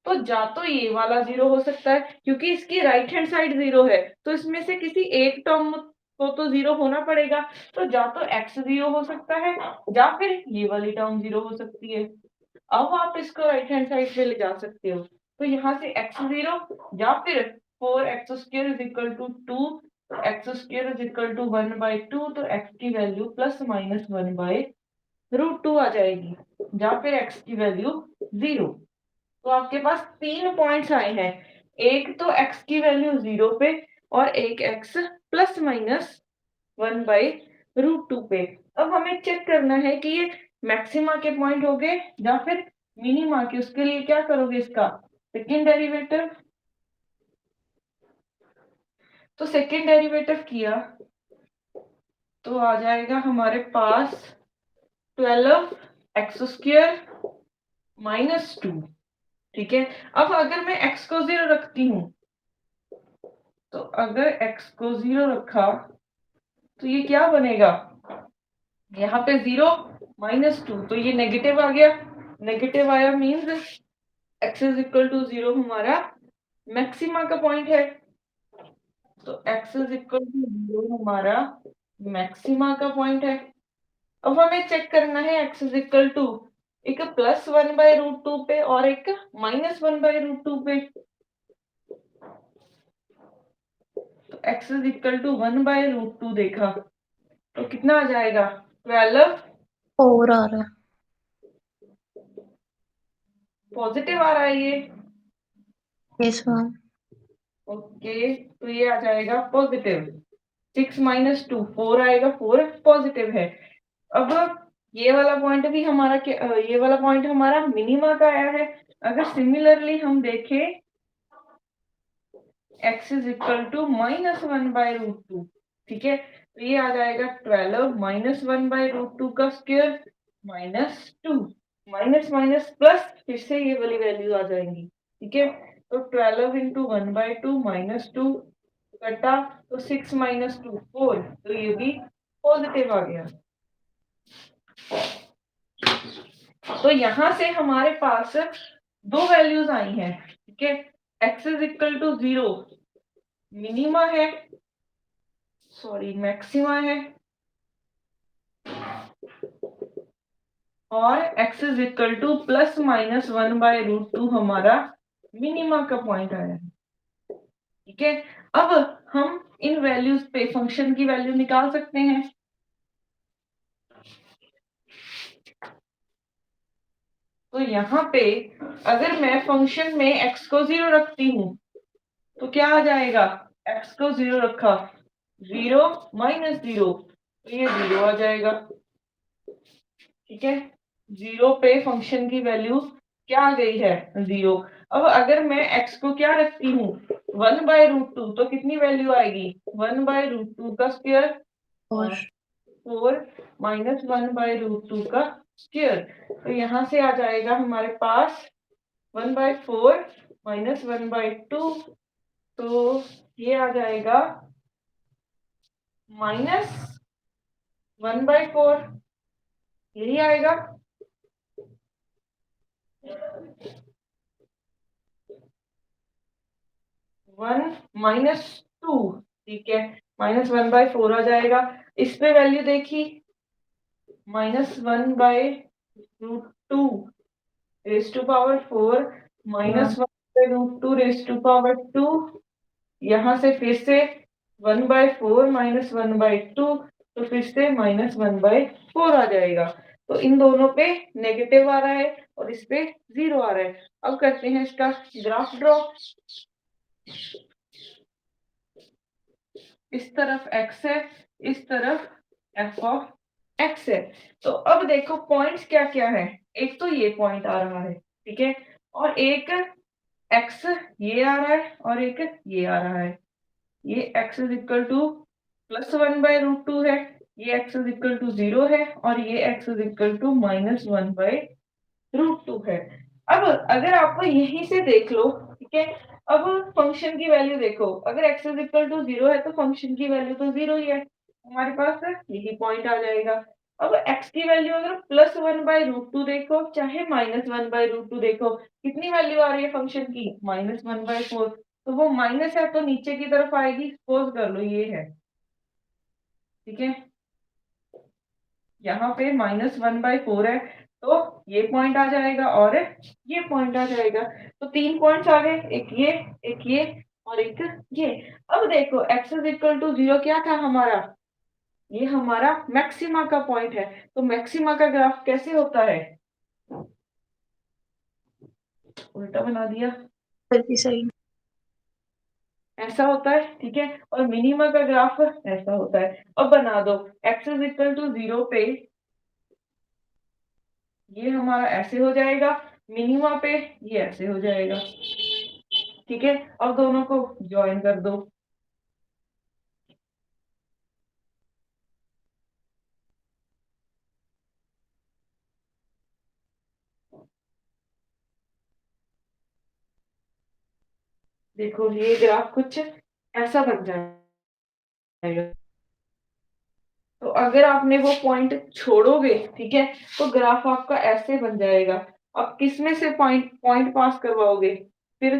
Speaker 2: तो जा तो ये वाला 0 हो सकता है, क्योंकि इसकी राइट हैंड साइड 0 है, तो इसमें से किसी एक टर्म को तो 0 होना पड़ेगा। तो जा तो x 0 हो सकता है, या फिर ये वाली टर्म 0 हो सकती है। अब आप इसको राइट हैंड साइड पे ले जा सकते हो, तो यहाँ से x 0 या फिर 4x² 2, x² 1/2, तो x की वैल्यू +-1/√2 आ जाएगी, या फिर x की वैल्यू 0। तो आपके पास 3 पॉइंट्स आए हैं, एक तो x की वैल्यू 0 पे, और एक x +-1/√2 पे। अब हमें चेक करना है कि ये मैक्सिमा के पॉइंट हो गए या फिर मिनिमा के। उसके लिए क्या करोगे, इसका सेकेंड डेरिवेटिव। तो सेकेंड डेरिवेटिव किया तो आ जाएगा हमारे पास 12x² -2, ठीक है। अब अगर मैं x को 0 रखती हूँ, तो अगर x को 0 रखा तो ये क्या बनेगा? यहाँ पे 0 -2, तो ये नेगेटिव आ गया। नेगेटिव आया मीन्स x = 0 हमारा मैक्सिमा का पॉइंट है। तो x = 0 हमारा मैक्सिमा का पॉइंट है। अब हमें चेक करना है x = एक +1/√2 पे और एक -1/√2 पे। तो x = 1/√2 देखा तो कितना आ जाएगा? 12
Speaker 1: 4 आ रहा है।
Speaker 2: पॉजिटिव आ रहा है ये।
Speaker 1: Yes ma'am.
Speaker 2: ओके, तो ये आ जाएगा पॉजिटिव। 6 -2 4 आएगा, 4 पॉजिटिव है। अब ये वाला पॉइंट भी हमारा ये वाला पॉइंट हमारा मिनिमा का आया है। अगर सिमिलरली हम देखें x = -1/√2, ठीक है, तो ये आ जाएगा 12 -1/√2 का स्क्वायर -2, माइनस माइनस प्लस, फिर से ये वाली वैल्यू आ जाएंगी, ठीक है। तो 12 × 1/2 -2 कटा, तो 6 -2 4, तो ये भी पॉजिटिव आ गया। तो यहां से हमारे पास दो वैल्यूज आई हैं, ठीक है। x = 0 मिनिमा है, सॉरी मैक्सिमा है, और x = +-1/√2 हमारा मिनिमा का पॉइंट आया है, ठीक है। अब हम इन वैल्यूज पे फंक्शन की वैल्यू निकाल सकते हैं। तो यहाँ पे अगर मैं फंक्शन में x को 0 रखती हूँ तो क्या आ जाएगा, x को 0 रखा, 0 माइनस 0, तो ये 0 आ जाएगा। ठीक है, 0 पे फंक्शन की वैल्यू क्या आ गई है, 0। अब अगर मैं x को क्या रखती हूँ, 1/√2, तो कितनी वैल्यू आएगी, 1/√2 का स्क्वायर,
Speaker 1: और
Speaker 2: 4 माइनस 1/√2 का स्क्वायर। तो यहाँ से आ जाएगा हमारे पास 1/4 माइनस 1/2, तो ये आ जाएगा -1/4, यही आएगा। 1 - 2, ठीक है, -1/4 आ जाएगा। इस पे वैल्यू देखी, -1/√2 raise to power 4 -1/√2 raise to power 2, यहाँ से फिर से 1/4 माइनस 1/2, तो फिर से -1/4 आ जाएगा। तो इन दोनों पे नेगेटिव आ रहा है और इस पे 0 आ रहा है। अब करते हैं इसका ग्राफ ड्रॉ। इस तरफ x है, इस तरफ f ऑफ x है। तो अब देखो पॉइंट्स क्या क्या है, एक तो ये पॉइंट आ रहा है, ठीक है, और एक x ये आ रहा है और एक ये आ रहा है। ये x इज इक्वल टू +1/√2 है, ये x इज इक्वल टू 0 है और ये x इज इक्वल टू -1/√2 है। अब अगर आपको यहीं से देख लो, ठीक है, अब फंक्शन की वैल्यू देखो, अगर x इज इक्वल टू 0 है तो फंक्शन की वैल्यू तो 0 ही है, हमारे पास यही पॉइंट आ जाएगा। अब x की वैल्यू अगर +1/√2 देखो चाहे -1/√2 देखो, कितनी वैल्यू आ रही है फंक्शन की, -1/4, तो वो माइनस है तो नीचे की तरफ आएगी, सपोज कर लो ये है, ठीक है, यहाँ पे -1/4 है, तो ये पॉइंट आ जाएगा और ये पॉइंट आ जाएगा। तो 3 पॉइंट्स आ गए, एक ये और एक ये। अब देखो x इज इक्वल टू 0 क्या था हमारा, ये हमारा मैक्सिमा का पॉइंट है। तो मैक्सिमा का ग्राफ कैसे होता है, उल्टा बना दिया,
Speaker 1: फिर भी सही।
Speaker 2: ऐसा होता है, ठीक है, और मिनिमा का ग्राफ ऐसा होता है। अब बना दो, x इज इक्वल टू 0 पे ये हमारा ऐसे हो जाएगा, मिनिमा पे ये ऐसे हो जाएगा, ठीक है। अब दोनों को ज्वाइन कर दो, देखो ये ग्राफ कुछ ऐसा बन जाएगा। तो अगर आपने वो पॉइंट छोड़ोगे, ठीक है, तो ग्राफ आपका ऐसे बन जाएगा। अब किस में से पॉइंट पॉइंट पास करवाओगे, फिर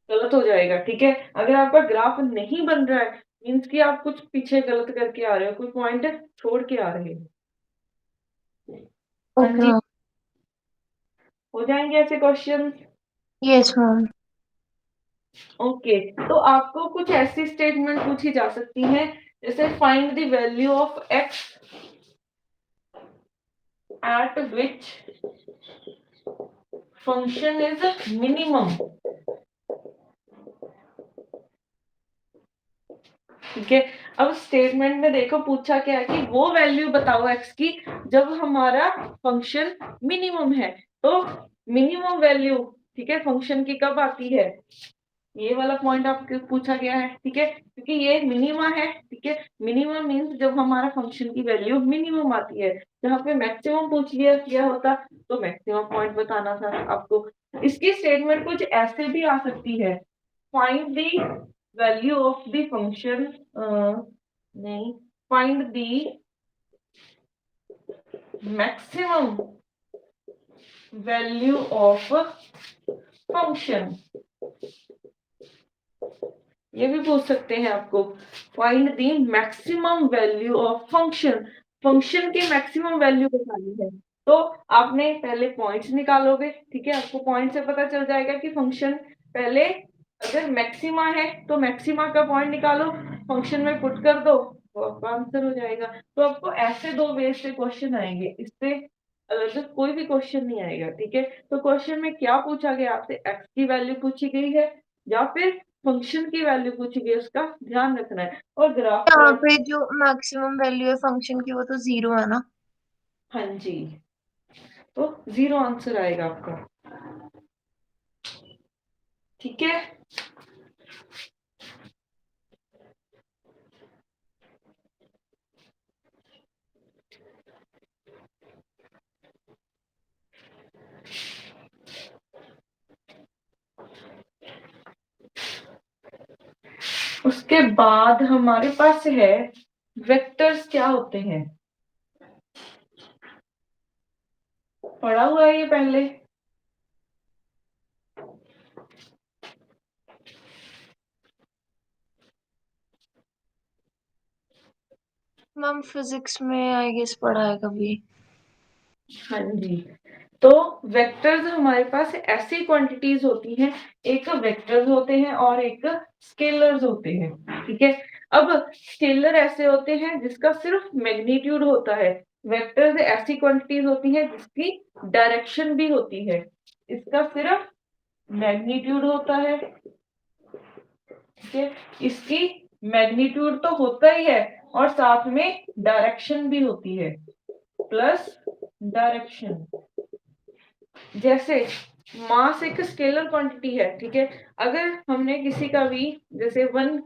Speaker 2: गलत हो जाएगा, ठीक है। अगर आपका ग्राफ नहीं बन रहा है मीन्स कि आप कुछ पीछे गलत करके आ रहे हो, कोई पॉइंट छोड़ के आ रहे हो। हाँ
Speaker 1: ओके
Speaker 2: जी,
Speaker 1: मैम।
Speaker 2: हो जाएंगे ऐसे क्वेश्चन।
Speaker 1: Yes ma'am.
Speaker 2: ओके, तो आपको कुछ ऐसी स्टेटमेंट पूछी जा सकती हैं, जैसे find the value of x at which function is minimum, ठीक है। अब स्टेटमेंट में देखो पूछा क्या है कि वो वैल्यू बताओ x की जब हमारा फंक्शन मिनिमम है। तो मिनिमम वैल्यू, ठीक है, फंक्शन की कब आती है, ये वाला पॉइंट आपको पूछा गया है, ठीक है, क्योंकि ये मिनिमा है, ठीक है। मिनिमम मींस जब हमारा फंक्शन की वैल्यू मिनिमम आती है। जहाँ पे मैक्सिमम पूछ लिया किया होता तो मैक्सिमम पॉइंट बताना था आपको। इसकी स्टेटमेंट कुछ ऐसे भी आ सकती है, find the value of the function, नहीं, find the maximum value of function, ये भी पूछ सकते हैं आपको। Find the maximum value of function, function की मैक्सिमम वैल्यू बतानी है। तो आपने पहले पॉइंट्स निकालोगे, ठीक है, आपको पॉइंट से पता चल जाएगा कि फंक्शन पहले अगर मैक्सिमा है तो मैक्सिमा का पॉइंट निकालो, फंक्शन में पुट कर दो तो आपका आंसर हो जाएगा। तो आपको ऐसे दो वे से क्वेश्चन आएंगे, इससे अलग कोई भी क्वेश्चन नहीं आएगा, ठीक है। तो क्वेश्चन में क्या पूछा गया आपसे, एक्स की वैल्यू पूछी गई है या फिर फंक्शन की वैल्यू पूछी गई है, उसका ध्यान रखना है। और ग्राफ
Speaker 1: यहाँ
Speaker 2: प्लॉट,
Speaker 1: पे जो मैक्सिमम वैल्यू है फंक्शन की वो तो 0 है ना।
Speaker 2: हाँ जी, तो 0 आंसर आएगा आपका, ठीक है। उसके बाद हमारे पास है वेक्टर्स क्या होते हैं, पढ़ा हुआ है ये पहले।
Speaker 1: मैम फिजिक्स में आई गेस पढ़ा है कभी।
Speaker 2: हाँ जी, तो वेक्टर्स हमारे पास ऐसी क्वांटिटीज होती हैं, एक वेक्टर्स होते हैं और एक स्केलर्स होते हैं, ठीक है। अब स्केलर ऐसे होते हैं जिसका सिर्फ मैग्नीट्यूड होता है, वेक्टर्स ऐसी क्वांटिटीज होती हैं जिसकी डायरेक्शन भी होती है, इसका सिर्फ मैग्नीट्यूड होता है, ठीक है। इसकी मैग्नीट्यूड तो होता ही है और साथ में डायरेक्शन भी होती है, प्लस डायरेक्शन। जैसे मास एक स्केलर क्वांटिटी है, ठीक है। अगर हमने किसी का भी जैसे 1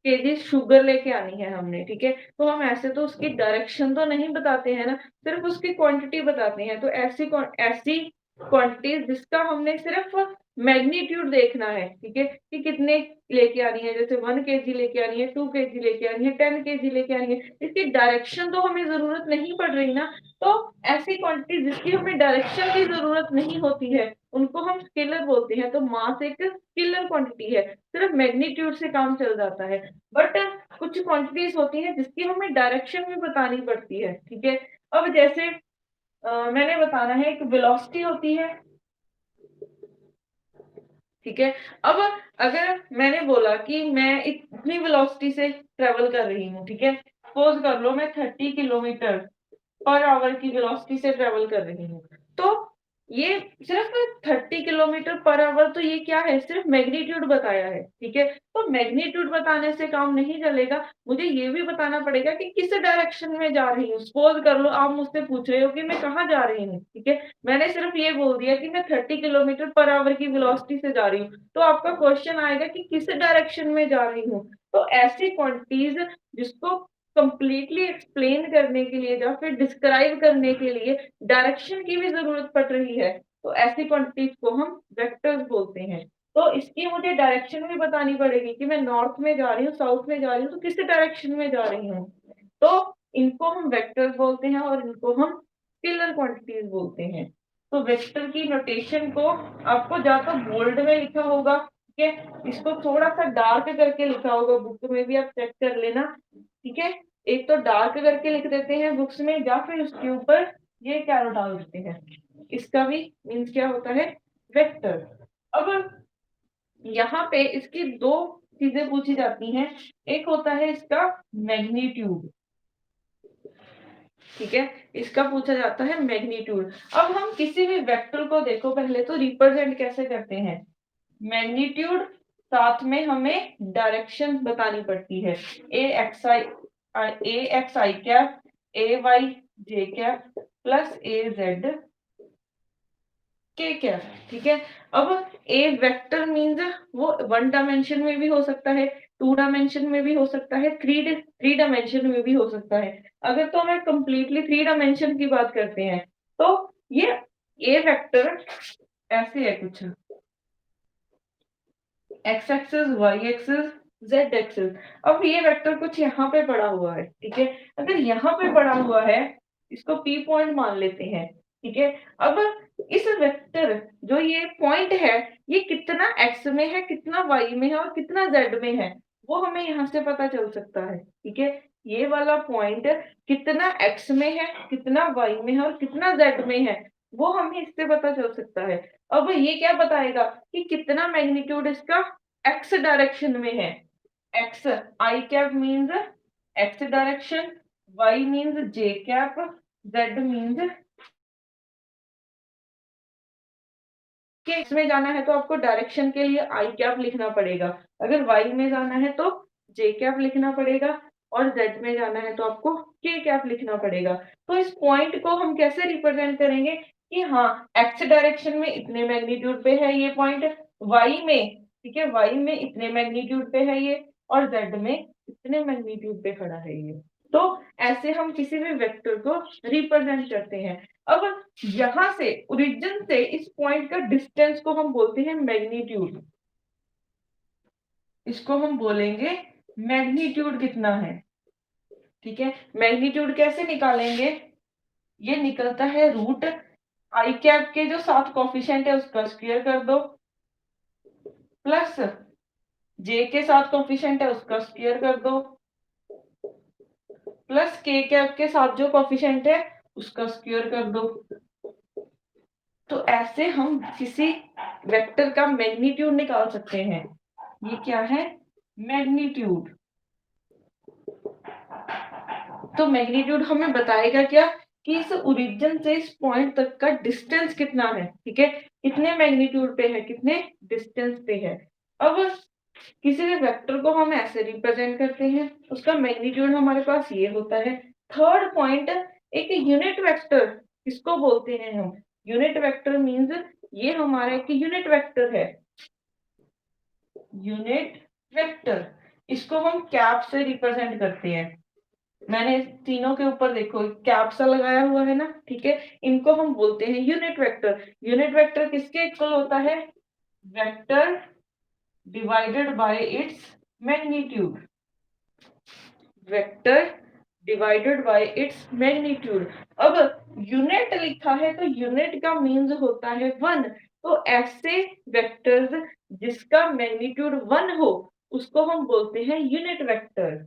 Speaker 2: kg शुगर लेके आनी है हमने, ठीक है, तो हम ऐसे तो उसकी डायरेक्शन तो नहीं बताते हैं ना, सिर्फ उसकी क्वांटिटी बताते हैं। तो ऐसी ऐसी क्वांटिटी जिसका हमने सिर्फ मैग्नीट्यूड देखना है, ठीक है, कि कितने लेके आनी है, जैसे 1 kg लेके आनी है, 2 kg लेके आनी है, 10 kg लेके आनी है, इसकी डायरेक्शन तो हमें जरूरत नहीं पड़ रही ना। तो ऐसी क्वांटिटी जिसकी हमें डायरेक्शन की जरूरत नहीं होती है उनको हम स्केलर बोलते हैं। तो मास एक स्केलर क्वांटिटी है, सिर्फ मैग्नीट्यूड से काम चल जाता है। बट कुछ क्वांटिटीज होती हैं जिसकी हमें डायरेक्शन भी बतानी पड़ती है, ठीक है। अब जैसे मैंने बताना है, एक वेलोसिटी होती है, ठीक है। अब अगर मैंने बोला कि मैं इतनी वेलोसिटी से ट्रेवल कर रही हूँ, ठीक है, सपोज कर लो मैं 30 किलोमीटर पर आवर की वेलोसिटी से ट्रेवल कर रही हूँ, तो ये सिर्फ 30 किलोमीटर पर आवर, तो ये क्या है, सिर्फ मैग्नीट्यूड बताया है, ठीक है। तो मैग्नीट्यूड बताने से काम नहीं चलेगा, मुझे ये भी बताना पड़ेगा कि किस डायरेक्शन में जा रही हूँ। सपोज कर लो आप मुझसे पूछ रहे हो कि मैं कहाँ जा रही हूँ, ठीक है, मैंने सिर्फ ये बोल दिया कि मैं 30 किलोमीटर पर आवर की वेलोसिटी से जा रही हूँ, तो आपका क्वेश्चन आएगा कि किस डायरेक्शन में जा रही हूँ। तो ऐसी क्वांटिटीज जिसको कंप्लीटली एक्सप्लेन करने के लिए या फिर डिस्क्राइब करने के लिए डायरेक्शन की भी जरूरत पड़ रही है, तो ऐसी क्वांटिटीज को हम वेक्टर्स बोलते हैं। तो इसकी मुझे डायरेक्शन भी बतानी पड़ेगी कि मैं नॉर्थ में जा रही हूँ, साउथ में जा रही हूँ, तो किस डायरेक्शन में जा रही हूँ। तो इनको हम वेक्टर्स बोलते हैं और इनको हम स्केलर क्वांटिटीज बोलते हैं। तो वेक्टर की नोटेशन को आपको या तो बोल्ड में लिखा होगा, ठीक है, इसको थोड़ा सा डार्क करके लिखा होगा, बुक में भी आप चेक कर लेना, ठीक है। एक तो डार्क करके लिख देते हैं बुक्स में, या फिर उसके ऊपर ये कैरो डाल देते हैं, इसका भी मीन्स क्या होता है, वेक्टर। अब यहाँ पे इसकी दो चीजें पूछी जाती हैं, एक होता है इसका मैग्नीट्यूड, ठीक है, इसका पूछा जाता है मैग्नीट्यूड। अब हम किसी भी वेक्टर को देखो पहले तो रिप्रेजेंट कैसे करते हैं, मैग्नीट्यूड साथ में हमें डायरेक्शन बतानी पड़ती है, ए x I cap, A Y J cap, plus A Z के कैप, ठीक है। अब ए वेक्टर मीन्स वो 1 डायमेंशन में भी हो सकता है, 2 डायमेंशन में भी हो सकता है, थ्री डायमेंशन में भी हो सकता है। अगर तो हमें कंप्लीटली 3 डायमेंशन की बात करते हैं तो ये ए वेक्टर ऐसे है कुछ, x axis, y axis, z axis. अब ये वेक्टर कुछ यहाँ पे पड़ा हुआ है, ठीक है, अगर यहाँ पे पड़ा हुआ है इसको पी पॉइंट मान लेते हैं, ठीक है। अब इस वेक्टर जो ये पॉइंट है ये कितना एक्स में है, कितना वाई में है और कितना जेड में है, वो हमें यहाँ से पता चल सकता है, ठीक है। ये वाला पॉइंट कितना एक्स में है, कितना वाई में है और कितना जेड में है, वो हमें इससे पता चल सकता है। अब ये क्या बताएगा कि कितना मैग्नीट्यूड इसका एक्स डायरेक्शन में है, X I cap means X direction, Y means J cap, Z means कि एक्स में जाना है तो आपको डायरेक्शन के लिए आई कैप लिखना पड़ेगा, अगर वाई में जाना है तो जे कैप लिखना पड़ेगा, और जेड में जाना है तो आपको के कैप लिखना पड़ेगा। तो इस पॉइंट को हम कैसे रिप्रेजेंट करेंगे कि हाँ एक्स डायरेक्शन में इतने मैग्नीट्यूड पे है ये पॉइंट, वाई में, ठीक है, वाई में इतने मैग्नीट्यूड पे है ये, और जेड में इतने मैग्नीट्यूड पे खड़ा है ये। तो ऐसे हम किसी भी वेक्टर को रिप्रेजेंट करते हैं। अब यहां से ओरिजिन से इस पॉइंट का डिस्टेंस को हम बोलते हैं मैग्नीट्यूड, इसको हम बोलेंगे मैग्नीट्यूड कितना है, ठीक है। मैग्नीट्यूड कैसे निकालेंगे, ये निकलता है रूट आई कैप के जो 7 कोफिशिएंट है उसका स्क्वायर कर दो, प्लस जे के 7 कोफिशिएंट है उसका स्क्वायर कर दो, प्लस के कैप के साथ जो कोफिशिएंट है उसका स्क्वायर कर दो। तो ऐसे हम किसी वेक्टर का मैग्नीट्यूड निकाल सकते हैं। ये क्या है, मैग्नीट्यूड। तो मैग्नीट्यूड हमें बताएगा क्या कि इस ओरिजिन से इस पॉइंट तक का डिस्टेंस कितना है, ठीक है, कितने मैग्नीट्यूड पे है, कितने डिस्टेंस पे है। अब किसी भी वेक्टर को हम ऐसे रिप्रेजेंट करते हैं, उसका मैग्नीट्यूड हमारे पास ये होता है। थर्ड पॉइंट, एक यूनिट वेक्टर किसको बोलते हैं हम, यूनिट वेक्टर मींस ये हमारा एक यूनिट वेक्टर है, यूनिट वेक्टर, इसको हम कैप से रिप्रेजेंट करते हैं। मैंने तीनों के ऊपर देखो कैप सा लगाया हुआ है ना, ठीक है, इनको हम बोलते हैं यूनिट वेक्टर। यूनिट वेक्टर किसके इक्वल होता है, vector divided by its magnitude, vector divided by its magnitude. अब यूनिट लिखा है तो यूनिट का मीन्स होता है 1, तो ऐसे वेक्टर्स जिसका मैग्नीट्यूड 1 हो उसको हम बोलते हैं यूनिट वेक्टर।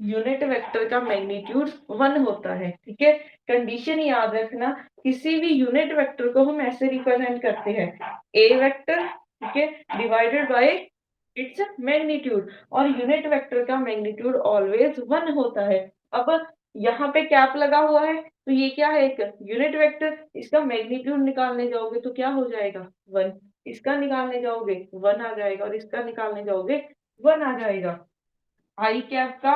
Speaker 2: यूनिट वेक्टर का मैग्नीट्यूड 1 होता है, ठीक है। कंडीशन याद रखना, किसी भी यूनिट वेक्टर को हम ऐसे रिप्रेजेंट करते हैं, ए वेक्टर, ठीक है, डिवाइडेड बाय इट्स मैग्नीट्यूड, और यूनिट वेक्टर का मैग्नीट्यूड ऑलवेज 1 होता है। अब यहाँ पे कैप लगा हुआ है तो ये क्या है, एक यूनिट वेक्टर, इसका मैग्नीट्यूड निकालने जाओगे तो क्या हो जाएगा 1, इसका निकालने जाओगे 1 आ जाएगा, और इसका निकालने जाओगे 1 आ जाएगा। आई कैप का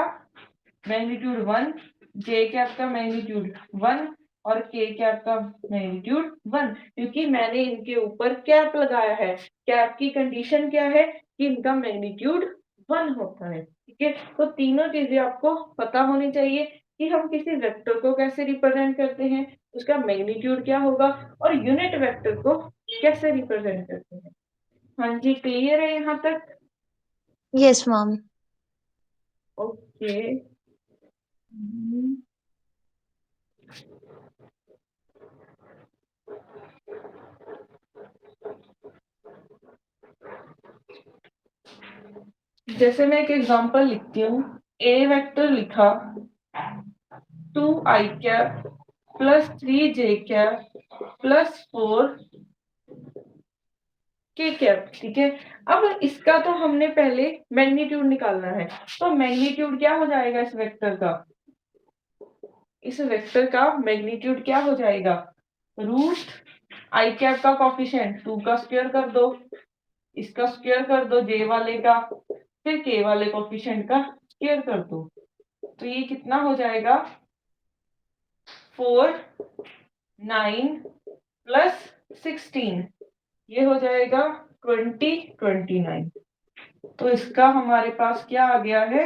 Speaker 2: मैग्नीट्यूड 1, जे कैप का मैग्नीट्यूड 1, और के कैप का मैग्नीट्यूड 1, क्योंकि मैंने इनके ऊपर कैप लगाया है। कैप की कंडीशन क्या है कि इनका मैग्नीट्यूड 1 होता है, ठीक है। तो तीनों चीजें आपको पता होनी चाहिए कि हम किसी वेक्टर को कैसे रिप्रेजेंट करते हैं, उसका मैग्नीट्यूड क्या होगा, और यूनिट वेक्टर को कैसे रिप्रेजेंट करते हैं। हाँ जी, क्लियर है यहाँ तक?
Speaker 1: Yes ma'am.
Speaker 2: ओके। जैसे मैं एक एग्जांपल लिखती हूँ, ए वेक्टर लिखा 2 आई कैप प्लस 3 जे कैप प्लस 4 के कैप, ठीक है। अब इसका तो हमने पहले मैग्नीट्यूड निकालना है, तो मैग्नीट्यूड क्या हो जाएगा इस वेक्टर का, इस वेक्टर का मैग्नीट्यूड क्या हो जाएगा, रूट आई कैप का कोफिशिएंट 2 का स्क्वायर कर दो, इसका स्क्वायर कर दो जे वाले का, फिर के वाले कोफिशिएंट का स्क्वायर कर दो। तो ये कितना हो जाएगा, 4 9 प्लस 16, ये हो जाएगा 20 29। तो इसका हमारे पास क्या आ गया है,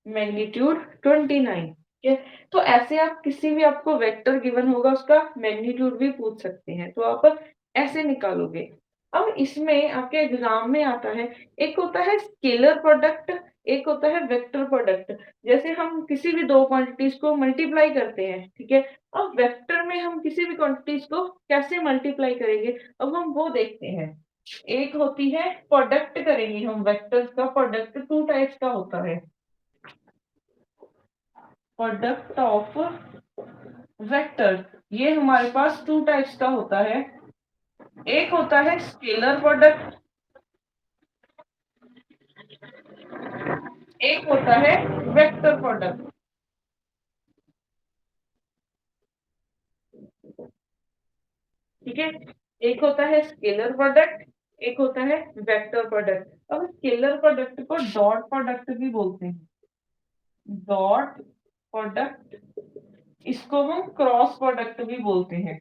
Speaker 2: मैग्नीट्यूड 29, ठीक है। तो ऐसे आप किसी भी आपको वेक्टर गिवन होगा उसका मैग्नीट्यूड भी पूछ सकते हैं, तो आप ऐसे निकालोगे। अब इसमें आपके एग्जाम में आता है, एक होता है स्केलर प्रोडक्ट, एक होता है वेक्टर प्रोडक्ट। जैसे हम किसी भी दो क्वांटिटीज को मल्टीप्लाई करते हैं, ठीक है, अब वेक्टर में हम किसी भी क्वांटिटीज को कैसे मल्टीप्लाई करेंगे, अब हम वो देखते हैं। एक होती है प्रोडक्ट करेंगे हम, वेक्टर्स का प्रोडक्ट 2 टाइप्स का होता है, प्रोडक्ट ऑफ वेक्टर, ये हमारे पास 2 टाइप्स का होता है। एक होता है स्केलर प्रोडक्ट, एक होता है वेक्टर प्रोडक्ट। ठीक है, एक होता है स्केलर प्रोडक्ट, एक होता है वेक्टर प्रोडक्ट। अब scalar product co dot product भी बोलते हैं, डॉट प्रोडक्ट, इसको हम क्रॉस प्रोडक्ट भी बोलते हैं।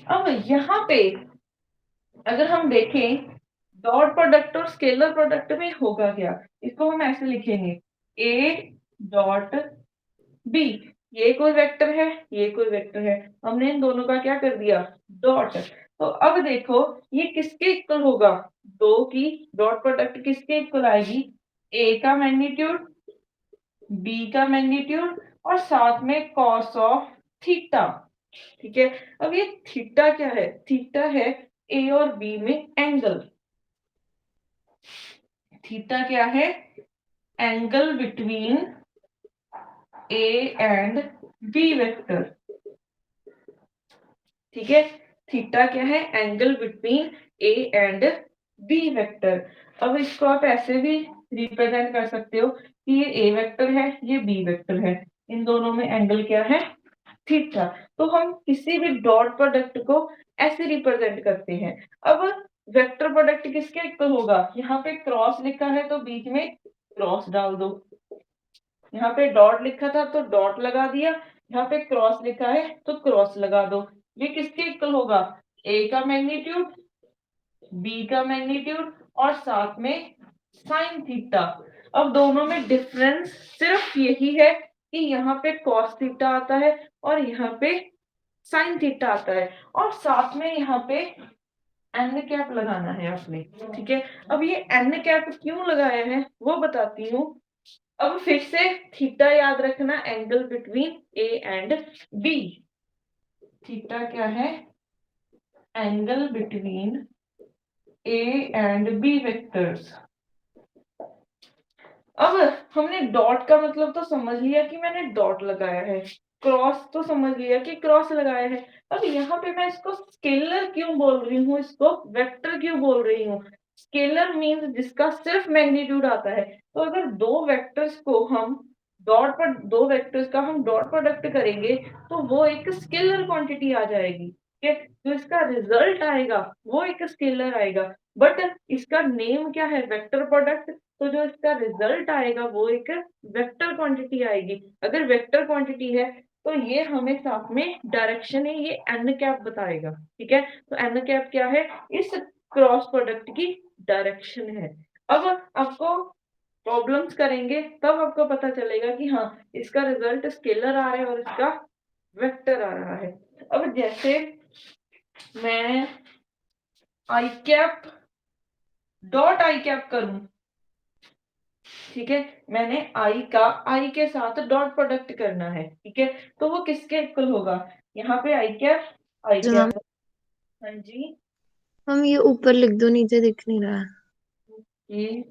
Speaker 2: अब यहाँ पे अगर हम देखें डॉट प्रोडक्ट और स्केलर प्रोडक्ट में होगा क्या, इसको हम ऐसे लिखेंगे ए डॉट बी, ये कोई वेक्टर है, ये कोई वेक्टर है, हमने इन दोनों का क्या कर दिया, डॉट। तो अब देखो ये किसके इक्वल होगा, दो की डॉट प्रोडक्ट किसके इक्वल आएगी, ए का मैग्नीट्यूड, बी का मैग्नीट्यूड और साथ में कॉस ऑफ थीटा। ठीक है, अब ये थीटा क्या है, थीटा है ए और बी में एंगल, थीटा क्या है, angle between a and b vector. ठीक है, थीटा क्या है, angle between a and b vector. अब इसको आप ऐसे भी रिप्रेजेंट कर सकते हो कि ये ए वेक्टर है, ये बी वेक्टर है, इन दोनों में एंगल क्या है, थीटा। तो हम किसी भी डॉट प्रोडक्ट को ऐसे रिप्रेजेंट करते हैं। अब वेक्टर प्रोडक्ट किसके इक्वल होगा, यहाँ पे क्रॉस लिखा है तो बीच में क्रॉस डाल दो, यहाँ पे डॉट लिखा था तो डॉट लगा दिया, यहाँ पे क्रॉस लिखा है तो क्रॉस लगा दो। ये किसके इक्वल होगा, ए का मैग्नीट्यूड, बी का मैग्नीट्यूड और साथ में साइन थीटा। अब दोनों में डिफरेंस सिर्फ यही है कि यहाँ पे कॉस थीटा आता है और यहाँ पे साइन थीटा आता है, और साथ में यहाँ पे एन कैप लगाना है आपने। ठीक है, अब ये एन कैप क्यों लगाया है वो बताती हूँ। अब फिर से थीटा याद रखना, angle between a and b, theta क्या है, angle between a and b vectors. अब हमने डॉट का मतलब तो समझ लिया कि मैंने डॉट लगाया है, क्रॉस तो समझ लिया कि क्रॉस लगाया है। अब यहाँ पे मैं इसको स्केलर क्यों बोल रही हूँ, इसको वेक्टर क्यों बोल रही हूँ, स्केलर मींस जिसका सिर्फ मैग्नीट्यूड आता है। तो अगर दो वेक्टर्स को हम डॉट पर, दो वेक्टर्स का हम डॉट प्रोडक्ट करेंगे तो वो एक स्केलर क्वांटिटी आ जाएगी। ठीक है, तो इसका रिजल्ट आएगा वो एक स्केलर आएगा, बट इसका नेम क्या है, वेक्टर प्रोडक्ट। तो जो इसका रिजल्ट आएगा वो एक वेक्टर क्वांटिटी आएगी। अगर वेक्टर क्वांटिटी है तो ये हमें साथ में डायरेक्शन है, ये एन कैप बताएगा। ठीक है, तो एन कैप क्या है, इस क्रॉस प्रोडक्ट की डायरेक्शन है। अब आपको प्रॉब्लम्स करेंगे तब आपको पता चलेगा कि हाँ इसका रिजल्ट स्केलर आ रहा है और इसका वेक्टर आ रहा है। अब जैसे मैं आई कैप डॉट आई कैप करूं, ठीक है, मैंने आई के साथ डॉट प्रोडक्ट करना है। ठीक है, तो वो किसके इक्वल होगा, यहाँ पे आई
Speaker 1: जो
Speaker 2: कैप, हाँ जी,
Speaker 1: हम ये ऊपर लिख दो, नीचे दिख नहीं रहा है।
Speaker 2: ये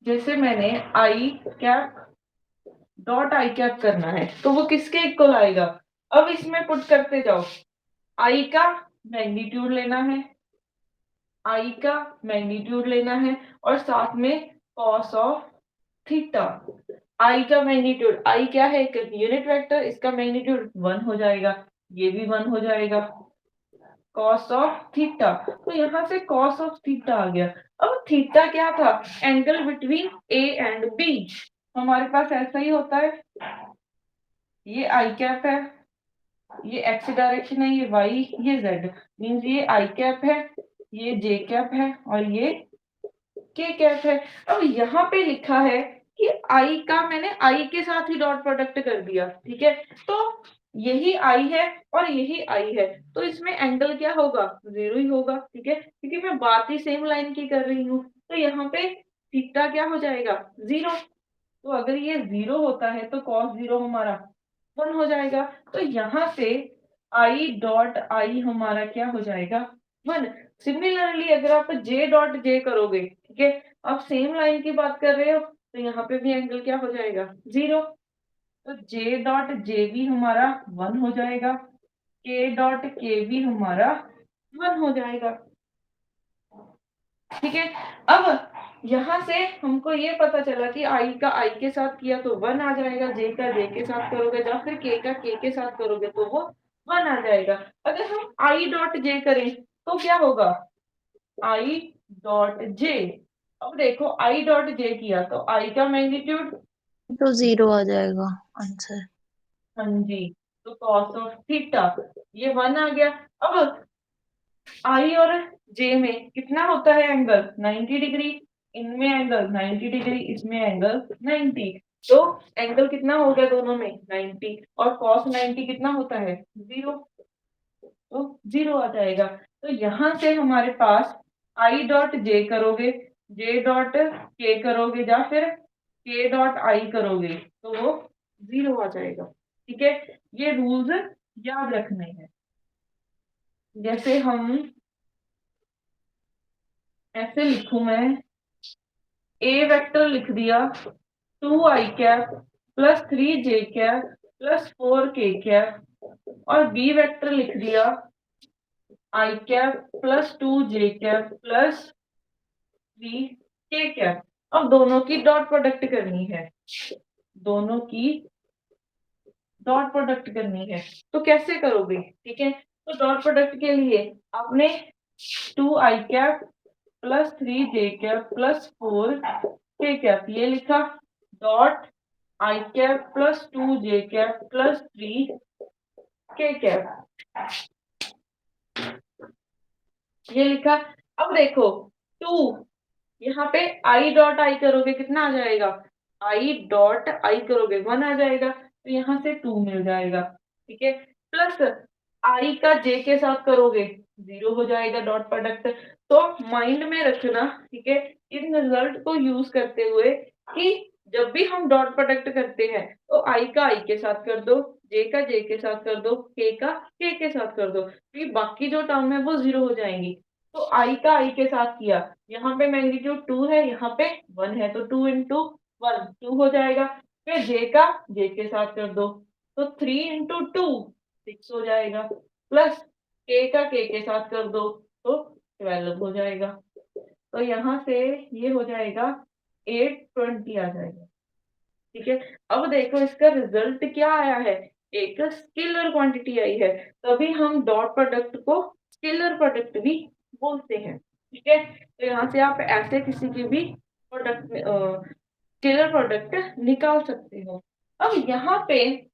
Speaker 2: जैसे मैंने आई कैप डॉट आई कैप करना है तो वो किसके इक्वल आएगा, अब इसमें पुट करते जाओ, आई का मैग्नीट्यूड लेना है, आई का मैग्नीट्यूड लेना है और साथ में कॉस ऑफ थीटा। आई का मैग्नीट्यूड, आई क्या है, एक यूनिट वेक्टर, इसका मैग्नीट्यूड 1 हो जाएगा, ये भी 1 हो जाएगा, कॉस ऑफ थीटा। तो यहाँ से कॉस ऑफ थीटा आ गया। अब थीटा क्या था, angle between a and b. हमारे पास ऐसा ही होता है, ये आई कैप है, ये एक्स डायरेक्शन है, ये वाई, ये जेड, मीन्स ये आई कैप है, ये जे कैप है और ये के कैप है। अब यहाँ पे लिखा है कि आई का मैंने आई के साथ ही डॉट प्रोडक्ट कर दिया। ठीक है, तो यही आई है और यही आई है, तो इसमें एंगल क्या होगा, जीरो ही होगा। ठीक है, क्योंकि मैं बात ही सेम लाइन की कर रही हूँ, तो यहाँ पे थीटा क्या हो जाएगा, जीरो। तो अगर ये जीरो होता है तो कॉस जीरो हमारा 1 हो जाएगा। तो यहाँ से आई डॉट आई हमारा क्या हो जाएगा, 1। सिमिलरली अगर आप जे डॉट जे करोगे, ठीक है, आप सेम लाइन की बात कर रहे हो, तो यहाँ पे भी एंगल क्या हो जाएगा, जीरो। तो जे डॉट जे भी हमारा 1 हो जाएगा, के डॉट के भी हमारा 1 हो जाएगा। ठीक है, अब यहाँ से हमको ये पता चला कि आई का आई के साथ किया तो 1 आ जाएगा, जे का जे के साथ करोगे या फिर के का के साथ करोगे तो वो 1 आ जाएगा। अगर हम आई डॉट जे करें तो क्या होगा, आई डॉट जे। अब देखो आई डॉट जे किया तो आई का मैग्नीट्यूड,
Speaker 1: तो 0 आ जाएगा आंसर।
Speaker 2: हाँ जी, तो कॉस ऑफ थीटा ये 1 आ गया। अब आई और जे में कितना होता है एंगल, 90 डिग्री। इनमें एंगल 90 डिग्री, इसमें एंगल 90, तो एंगल कितना हो गया दोनों में 90, और cos 90 कितना होता है 0, तो 0 आ जाएगा। तो यहां से हमारे पास आई डॉट जे करोगे, जे डॉट के करोगे या फिर के डॉट आई करोगे तो वो 0 आ जाएगा। ठीक है, ये रूल्स याद रखने हैं। जैसे हम ऐसे लिखूं मैं, ए वेक्टर लिख दिया 2i cap plus 3j cap plus 4k cap, और बी वेक्टर लिख दिया I cap plus 2j cap plus 3k cap. अब दोनों की डॉट प्रोडक्ट करनी है, दोनों की डॉट प्रोडक्ट करनी है, तो कैसे करोगे? ठीक है, तो डॉट प्रोडक्ट के लिए आपने 2i cap plus 3j cap plus 4k cap ये लिखा, dot I cap plus 2j cap plus 3k cap ये लिखा। अब देखो 2, यहाँ पे आई डॉट आई करोगे कितना आ जाएगा, आई डॉट आई करोगे 1 आ जाएगा, तो यहाँ से 2 मिल जाएगा। ठीक है, प्लस आई का जे के साथ करोगे 0 हो जाएगा डॉट प्रोडक्ट। तो माइंड में रखना, ठीक है, इन रिजल्ट को यूज करते हुए कि जब भी हम डॉट प्रोडक्ट करते हैं तो आई का आई के साथ कर दो, जे का जे के साथ कर दो, के का के साथ कर दो, फिर बाकी जो टर्म है वो 0 हो जाएंगी। तो आई का आई के साथ किया, यहाँ पे मैग्नीट्यूड 2 है, यहाँ पे 1 है, तो 2 इंटू 1 2 हो जाएगा। फिर जे का जे के साथ कर दो, तो 3 इंटू 2 6 हो जाएगा, प्लस के का के साथ कर दो तो 12 हो जाएगा। तो यहाँ से ये हो जाएगा 820 आ जाएगा। ठीक है, अब देखो इसका रिजल्ट क्या आया है, एक स्केलर क्वांटिटी आई है, तभी हम डॉट प्रोडक्ट को स्केलर प्रोडक्ट भी बोलते हैं। ठीक है, तो यहाँ से आप ऐसे किसी की भी प्रोडक्ट स्केलर प्रोडक्ट निकाल सकते हो। अब यहाँ पे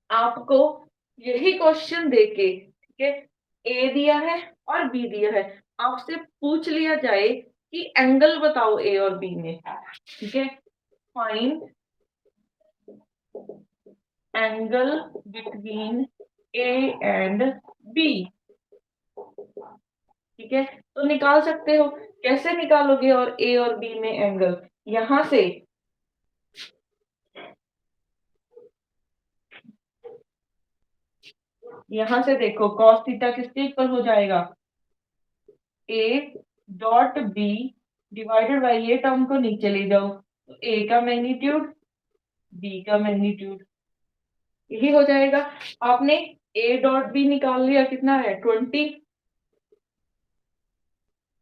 Speaker 2: आपको यही क्वेश्चन देके, ठीक है, ए दिया है और बी दिया है, आपसे पूछ लिया जाए कि एंगल बताओ ए और बी में। ठीक है, find angle between a and b. ठीक है, तो निकाल सकते हो, कैसे निकालोगे और ए और बी में एंगल, यहां से देखो cos थीटा किसके इक्वल हो जाएगा, a dot b divided by ये टर्म को नीचे ले जाओ, तो ए का मैग्नीट्यूड बी का मैग्नीट्यूड यही हो जाएगा। आपने ए डॉट बी निकाल लिया, कितना है 20।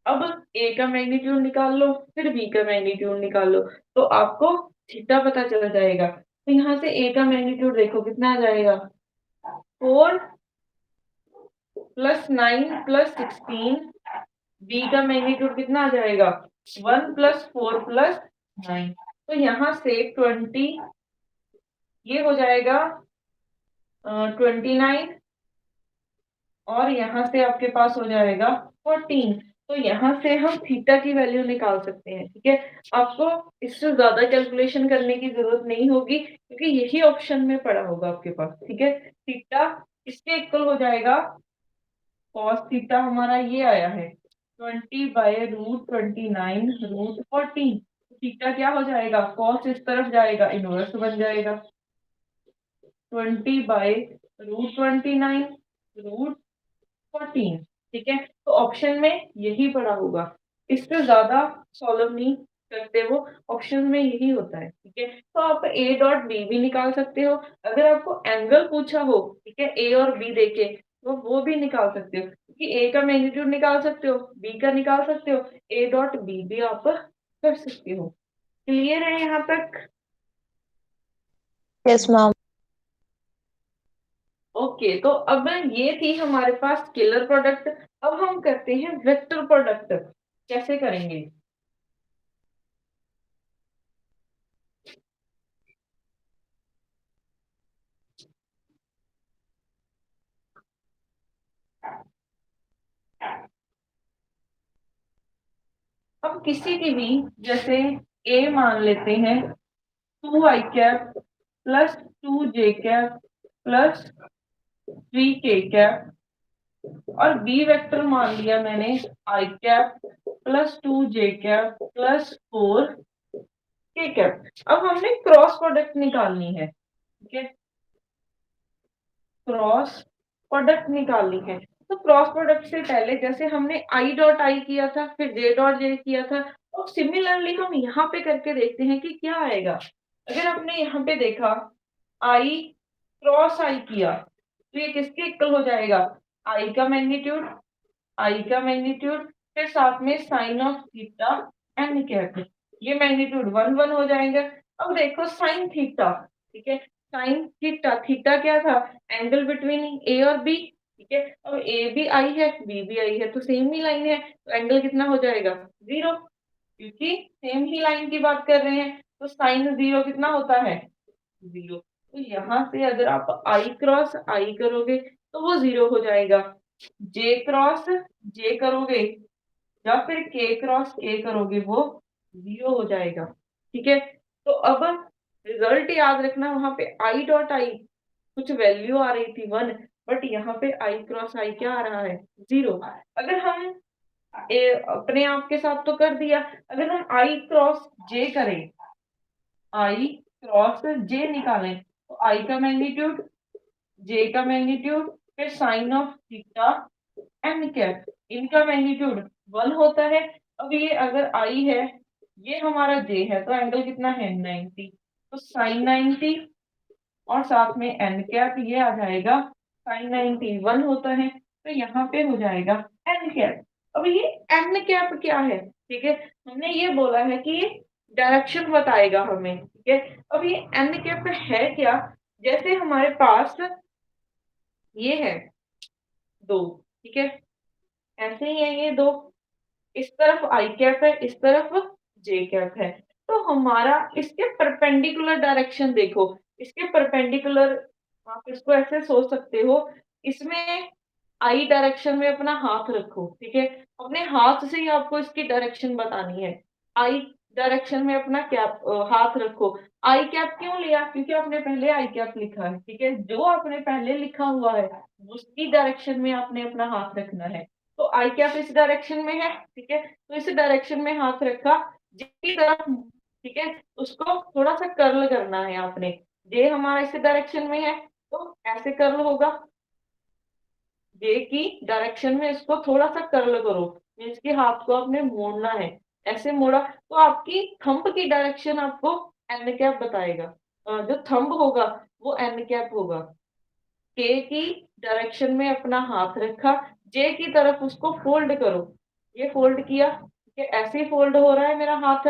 Speaker 2: अब ए का मैग्नीट्यूड निकाल लो, फिर बी का मैग्नीट्यूड निकाल लो, तो आपको थीटा पता चल जाएगा। तो यहाँ से ए का मैग्नीट्यूड देखो कितना आ जाएगा, 4 प्लस 9 प्लस 16, बी का मैग्नीट्यूड कितना आ जाएगा 1 प्लस 4 प्लस 9, तो यहाँ से 20 ये हो जाएगा 29, और यहाँ से आपके पास हो जाएगा 14। तो यहाँ से हम थीटा की वैल्यू निकाल सकते हैं। ठीक है, आपको इससे ज्यादा कैलकुलेशन करने की जरूरत नहीं होगी क्योंकि यही ऑप्शन में पड़ा होगा आपके पास। ठीक है, थीटा इसके इक्वल हो जाएगा, कॉस थीटा हमारा ये आया है 20/√29 √14। थीटा क्या हो जाएगा, कॉस इस तरफ जाएगा इनवर्स बन जाएगा 20/√29 √14। ठीक है, तो ऑप्शन में यही पड़ा होगा, इससे ज्यादा सॉल्व नहीं करते, वो ऑप्शन में यही होता है। ठीक है, तो आप ए डॉट बी भी निकाल सकते हो, अगर आपको एंगल पूछा हो, ठीक है, ए और बी देके, तो वो भी निकाल सकते हो, क्योंकि ए का मैग्नीट्यूड निकाल सकते हो, बी का निकाल सकते हो, ए डॉट बी भी आप कर सकते हो। क्लियर है यहाँ तक?
Speaker 1: Yes ma'am.
Speaker 2: ओके, तो अब ये थी हमारे पास स्केलर प्रोडक्ट। अब हम करते हैं वेक्टर प्रोडक्ट। कैसे करेंगे? अब किसी की भी, जैसे ए मान लेते हैं 2i cap plus 2j cap plus 3k cap, और बी वेक्टर मान लिया मैंने i cap plus 2j cap plus 4k cap. अब हमने क्रॉस प्रोडक्ट निकालनी है, ठीक है, क्रॉस प्रोडक्ट निकालनी है। तो क्रॉस प्रोडक्ट से पहले जैसे हमने आई डॉट आई किया था, फिर जे डॉट जे किया था, और सिमिलरली हम यहाँ पे करके देखते हैं कि क्या आएगा। अगर हमने यहाँ पे देखा आई क्रॉस आई किया, तो ये किसके इक्वल हो जाएगा? आई का मैग्नीट्यूड, आई का मैग्नीट्यूड, फिर साथ में sine of theta n cap, ये मैग्नीट्यूड 1 1 हो जाएगा। अब देखो साइन थीटा, ठीक है, साइन थीटा, थीटा क्या था? एंगल बिटवीन ए और बी, ठीक है। अब ए भी आई है, बी भी आई है, तो सेम ही लाइन है, तो एंगल कितना हो जाएगा? 0, क्योंकि सेम ही लाइन की बात कर रहे हैं, तो साइन 0 कितना होता है? 0। तो यहाँ से अगर आप आई क्रॉस आई करोगे तो वो 0 हो जाएगा, जे क्रॉस जे करोगे या फिर के क्रॉस के करोगे वो 0 हो जाएगा, ठीक है। तो अब रिजल्ट याद रखना, वहां पे आई डॉट आई कुछ वैल्यू आ रही थी 1, बट यहाँ पे आई क्रॉस आई क्या आ रहा है? 0। अगर हम अपने आप के साथ तो कर दिया, अगर हम आई क्रॉस जे करें, आई क्रॉस जे निकालें, तो आई का मैग्नीट्यूड, जे का मैग्नीट्यूड, फिर sine of theta n cap, इनका मैग्नीट्यूड 1 होता है। अब ये अगर आई है, ये हमारा जे है, तो एंगल कितना है? 90, तो साइन 90 और साथ में एन कैप, ये आ जाएगा साइन 90 1 होता है, तो यहाँ पे हो जाएगा एन कैप। अब ये एन कैप क्या है? ठीक है, हमने ये बोला है कि ये डायरेक्शन बताएगा हमें, ठीक है। अब ये एन कैप है क्या? जैसे हमारे पास ये है दो, ठीक है, ऐसे ही है ये दो, इस तरफ आई कैप है, इस तरफ जे कैप है। तो हमारा इसके परपेंडिकुलर डायरेक्शन देखो, इसके परपेंडिकुलर, आप इसको ऐसे सोच सकते हो, इसमें आई डायरेक्शन में अपना हाथ रखो, ठीक है, अपने हाथ से ही आपको इसकी डायरेक्शन बतानी है। आई डायरेक्शन में अपना कैप हाथ रखो। आई कैप क्यों लिया? क्योंकि आपने पहले आई कैप लिखा है, ठीक है, जो आपने पहले लिखा हुआ है उसकी डायरेक्शन में आपने अपना हाथ रखना है। तो आई कैप इस डायरेक्शन में है, ठीक है, तो इस डायरेक्शन में हाथ रखा, जिसकी तरफ, ठीक है, उसको थोड़ा सा कर्ल करना है आपने। जे हमारा इस डायरेक्शन में है, तो ऐसे कर्ल होगा, जे की डायरेक्शन में इसको थोड़ा सा कर्ल करो, मीन्स के हाथ को आपने मोड़ना है, ऐसे मोड़ा तो आपकी थंब की डायरेक्शन आपको एन कैप बताएगा। जो थंब होगा वो एन कैप होगा। के की डायरेक्शन में अपना हाथ रखा, जे की तरफ उसको फोल्ड करो, ये फोल्ड किया, ठीक है, ऐसे ही फोल्ड हो रहा है मेरा हाथ।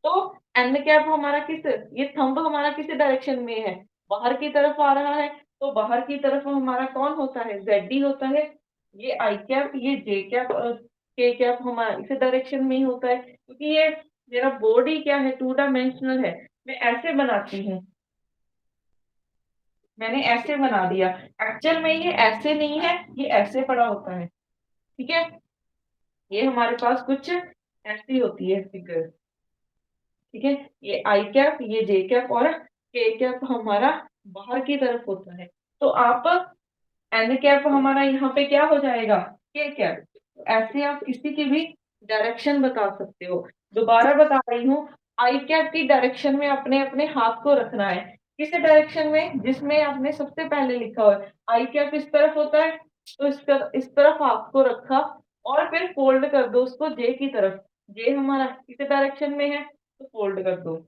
Speaker 2: तो एन कैप हमारा किस, ये थंब हमारा किस डायरेक्शन में है? बाहर की तरफ आ रहा है, तो बाहर की तरफ हमारा कौन होता है? जेड ही होता है। ये आई कैप, ये जे कैप, के कैप हमारा इस डायरेक्शन में ही होता है, क्योंकि ये मेरा बोर्ड ही क्या है? 2 डायमेंशनल है। मैं ऐसे बनाती हूँ, मैंने ऐसे बना दिया, एक्चुअल में ये ऐसे नहीं है, ये ऐसे पड़ा होता है, ठीक है। ये हमारे पास कुछ ऐसी होती है फिगर, ठीक है, ये आई कैप, ये जे कैप और के कैप हमारा बाहर की तरफ होता है। तो आप एन कैप हमारा यहाँ पे क्या हो जाएगा? के कैप। तो ऐसे आप किसी की भी डायरेक्शन बता सकते हो। दोबारा बता रही हूँ, आई कैप की डायरेक्शन में अपने अपने हाथ को रखना है, किस डायरेक्शन में? जिसमें आपने सबसे पहले लिखा हो। आई कैप इस तरफ होता है, तो इस तरफ हाथ को रखा और फिर फोल्ड कर दो उसको जे की तरफ। जे हमारा किस डायरेक्शन में है, तो फोल्ड कर दो।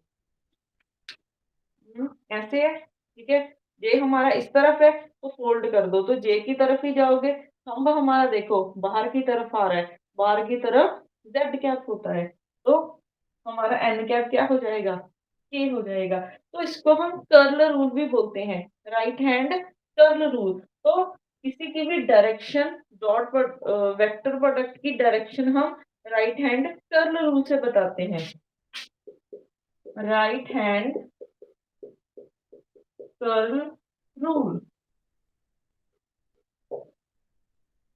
Speaker 2: ऐसे है, ठीक है, जे हमारा इस तरफ है, तो फोल्ड कर दो, तो जे की तरफ ही जाओगे। थंब हमारा देखो बाहर की तरफ आ रहा है, बाहर की तरफ जेड कैप होता है, तो हमारा एन कैप क्या हो जाएगा, के हो जाएगा। तो इसको हम कर्ल रूल भी बोलते हैं, राइट हैंड कर्ल रूल। तो किसी की भी डायरेक्शन डॉट वेक्टर प्रोडक्ट की डायरेक्शन हम राइट हैंड कर्ल रूल से बताते हैं, राइट हैंड कर्ल रूल।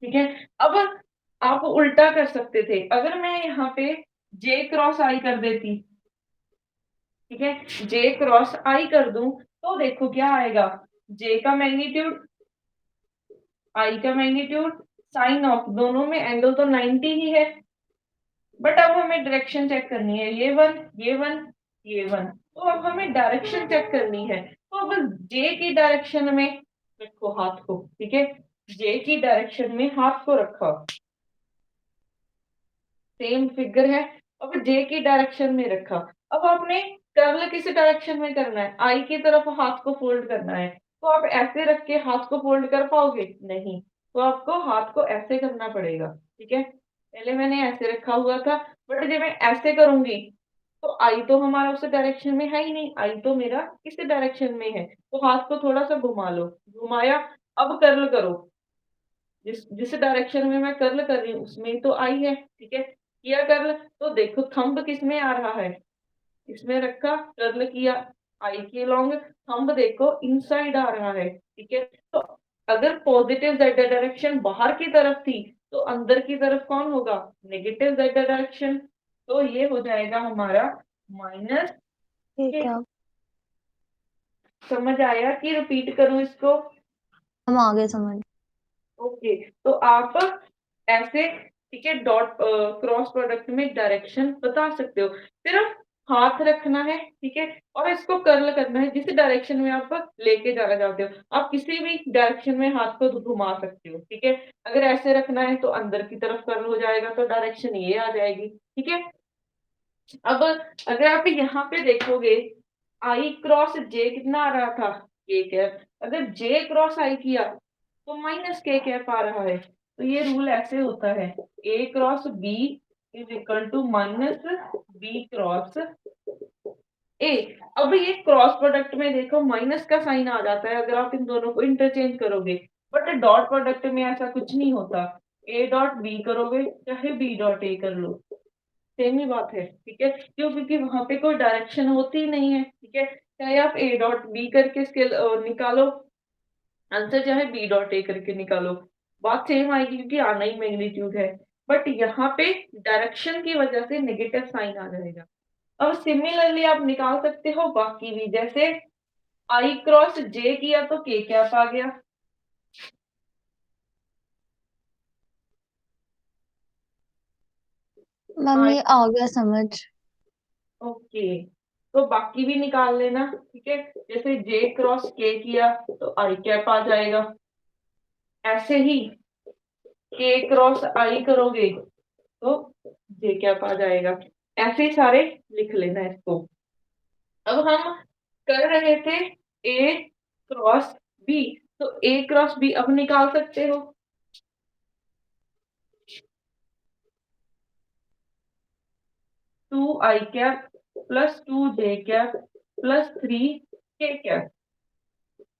Speaker 2: ठीक है। अब आप उल्टा कर सकते थे, अगर मैं यहाँ पे जे क्रॉस आई कर देती, ठीक है, जे क्रॉस आई कर दूं, तो देखो क्या आएगा, जे का मैग्नीट्यूड, आई का मैग्नीट्यूड, साइन ऑफ, दोनों में एंगल तो 90 ही है, बट अब हमें डायरेक्शन चेक करनी है, ये वन ये वन ये वन, तो अब हमें डायरेक्शन चेक करनी है। तो अब जे की डायरेक्शन में रखो हाथ को, ठीक है, जे की डायरेक्शन में हाथ को रखा, सेम फिगर है। अब जे की डायरेक्शन में रखा, अब आपने कर्ल किस डायरेक्शन में करना है, आई की तरफ हाथ को फोल्ड करना है। तो आप ऐसे रख के हाथ को फोल्ड कर पाओगे नहीं, तो आपको हाथ को ऐसे करना पड़ेगा, ठीक है। पहले मैंने ऐसे रखा हुआ था, बट जब मैं ऐसे करूंगी तो आई तो हमारा उस डायरेक्शन में है ही नहीं, आई तो मेरा इस डायरेक्शन में है, तो हाथ को थोड़ा सा घुमा लो, घुमाया, अब कर्ल करो, जिस जिस डायरेक्शन में मैं कर्ल कर रही हूँ उसमें ही तो आई है, ठीक है, किया कर्ल। तो देखो थंब किस में आ रहा है, इसमें रखा, कर्ल किया, आई के लॉन्ग, थंब देखो इनसाइड आ रहा है, ठीक है। तो अगर पॉजिटिव जेड डायरेक्शन बाहर की तरफ थी, तो अंदर की तरफ कौन होगा, नेगेटिव जेड डायरेक्शन। तो ये हो जाएगा हमारा माइनस
Speaker 1: ठीक
Speaker 2: के।
Speaker 1: है,
Speaker 2: समझ आया कि रिपीट करूं इसको?
Speaker 1: हम आगे समझ।
Speaker 2: ओके, तो आप ऐसे, ठीक है, डॉट क्रॉस प्रोडक्ट में डायरेक्शन बता सकते हो। सिर्फ हाथ रखना है, ठीक है, और इसको कर्ल करना है जिस डायरेक्शन में आप लेके जाना चाहते हो। आप किसी भी डायरेक्शन में हाथ को घुमा सकते हो, ठीक है। अगर ऐसे रखना है तो अंदर की तरफ कर्ल हो जाएगा, तो डायरेक्शन ये आ जाएगी, ठीक है। अब अगर आप यहाँ पे देखोगे, आई क्रॉस जे कितना आ रहा था, के कैप, अगर जे क्रॉस आई किया तो माइनस के कैप आ रहा है। तो ये रूल ऐसे होता है, A cross B is equal to minus B cross A. अब ये क्रॉस प्रोडक्ट में देखो माइनस का साइन आ जाता है अगर आप इन दोनों को इंटरचेंज करोगे, बट डॉट प्रोडक्ट में ऐसा कुछ नहीं होता। ए डॉट बी करोगे चाहे बी डॉट ए कर लो, सेम ही बात है, ठीक है। क्यों, क्योंकि वहां पे कोई डायरेक्शन होती ही नहीं है, ठीक है। चाहे आप ए डॉट बी करके स्केल निकालो आंसर, चाहे बी डॉट ए करके निकालो, बात सेम आएगी क्योंकि आना ही मैग्नीट्यूड है। बट यहाँ पे डायरेक्शन की वजह से नेगेटिव साइन आ जाएगा। अब सिमिलरली आप निकाल सकते हो बाकी भी, जैसे आई क्रॉस जे किया तो के कैप आ गया,
Speaker 1: मैम
Speaker 2: आई,
Speaker 1: ये आ गया समझ।
Speaker 2: ओके, तो बाकी भी निकाल लेना, ठीक है। जैसे जे क्रॉस के किया तो आई कैप आ जाएगा, ऐसे ही के क्रॉस आई करोगे तो जे कैप आ जाएगा, ऐसे ही सारे लिख लेना इसको। अब हम कर रहे थे ए क्रॉस बी, तो ए क्रॉस बी अब निकाल सकते हो, two i cap plus two j cap plus three k cap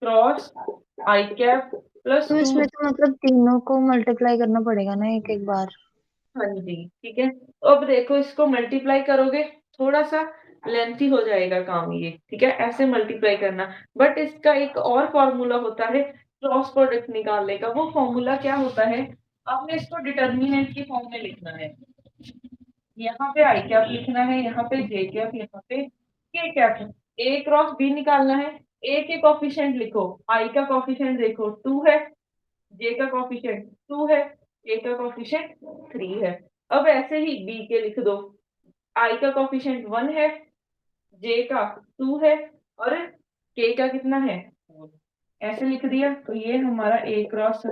Speaker 2: cross i cap plus
Speaker 1: तो
Speaker 2: टू।
Speaker 1: इसमें तो मतलब तीनों को मल्टीप्लाई करना पड़ेगा ना एक एक बार।
Speaker 2: हाँ जी, ठीक है, तो अब देखो इसको मल्टीप्लाई करोगे, थोड़ा सा लेंथी हो जाएगा काम ये, ठीक है, ऐसे मल्टीप्लाई करना। बट इसका एक और फॉर्मूला होता है क्रॉस प्रोडक्ट निकालने का, वो फॉर्मूला क्या होता है, आपने इसको डिटर्मिनेंट की फॉर्म में लिखना है। यहाँ पे आई कैप लिखना है, यहाँ पे जे कैप, यहाँ पे के कैप। ए क्रॉस बी निकालना है, ए के कोफिशिएंट लिखो, आई का कोफिशिएंट देखो 2 है, जे का कोफिशिएंट 2 है, ए का कोफिशिएंट 3 है। अब ऐसे ही बी के लिख दो, आई का कोफिशिएंट 1 है, जे का 2 है, और के का कितना है 4। ऐसे लिख दिया, तो ये हमारा ए क्रॉस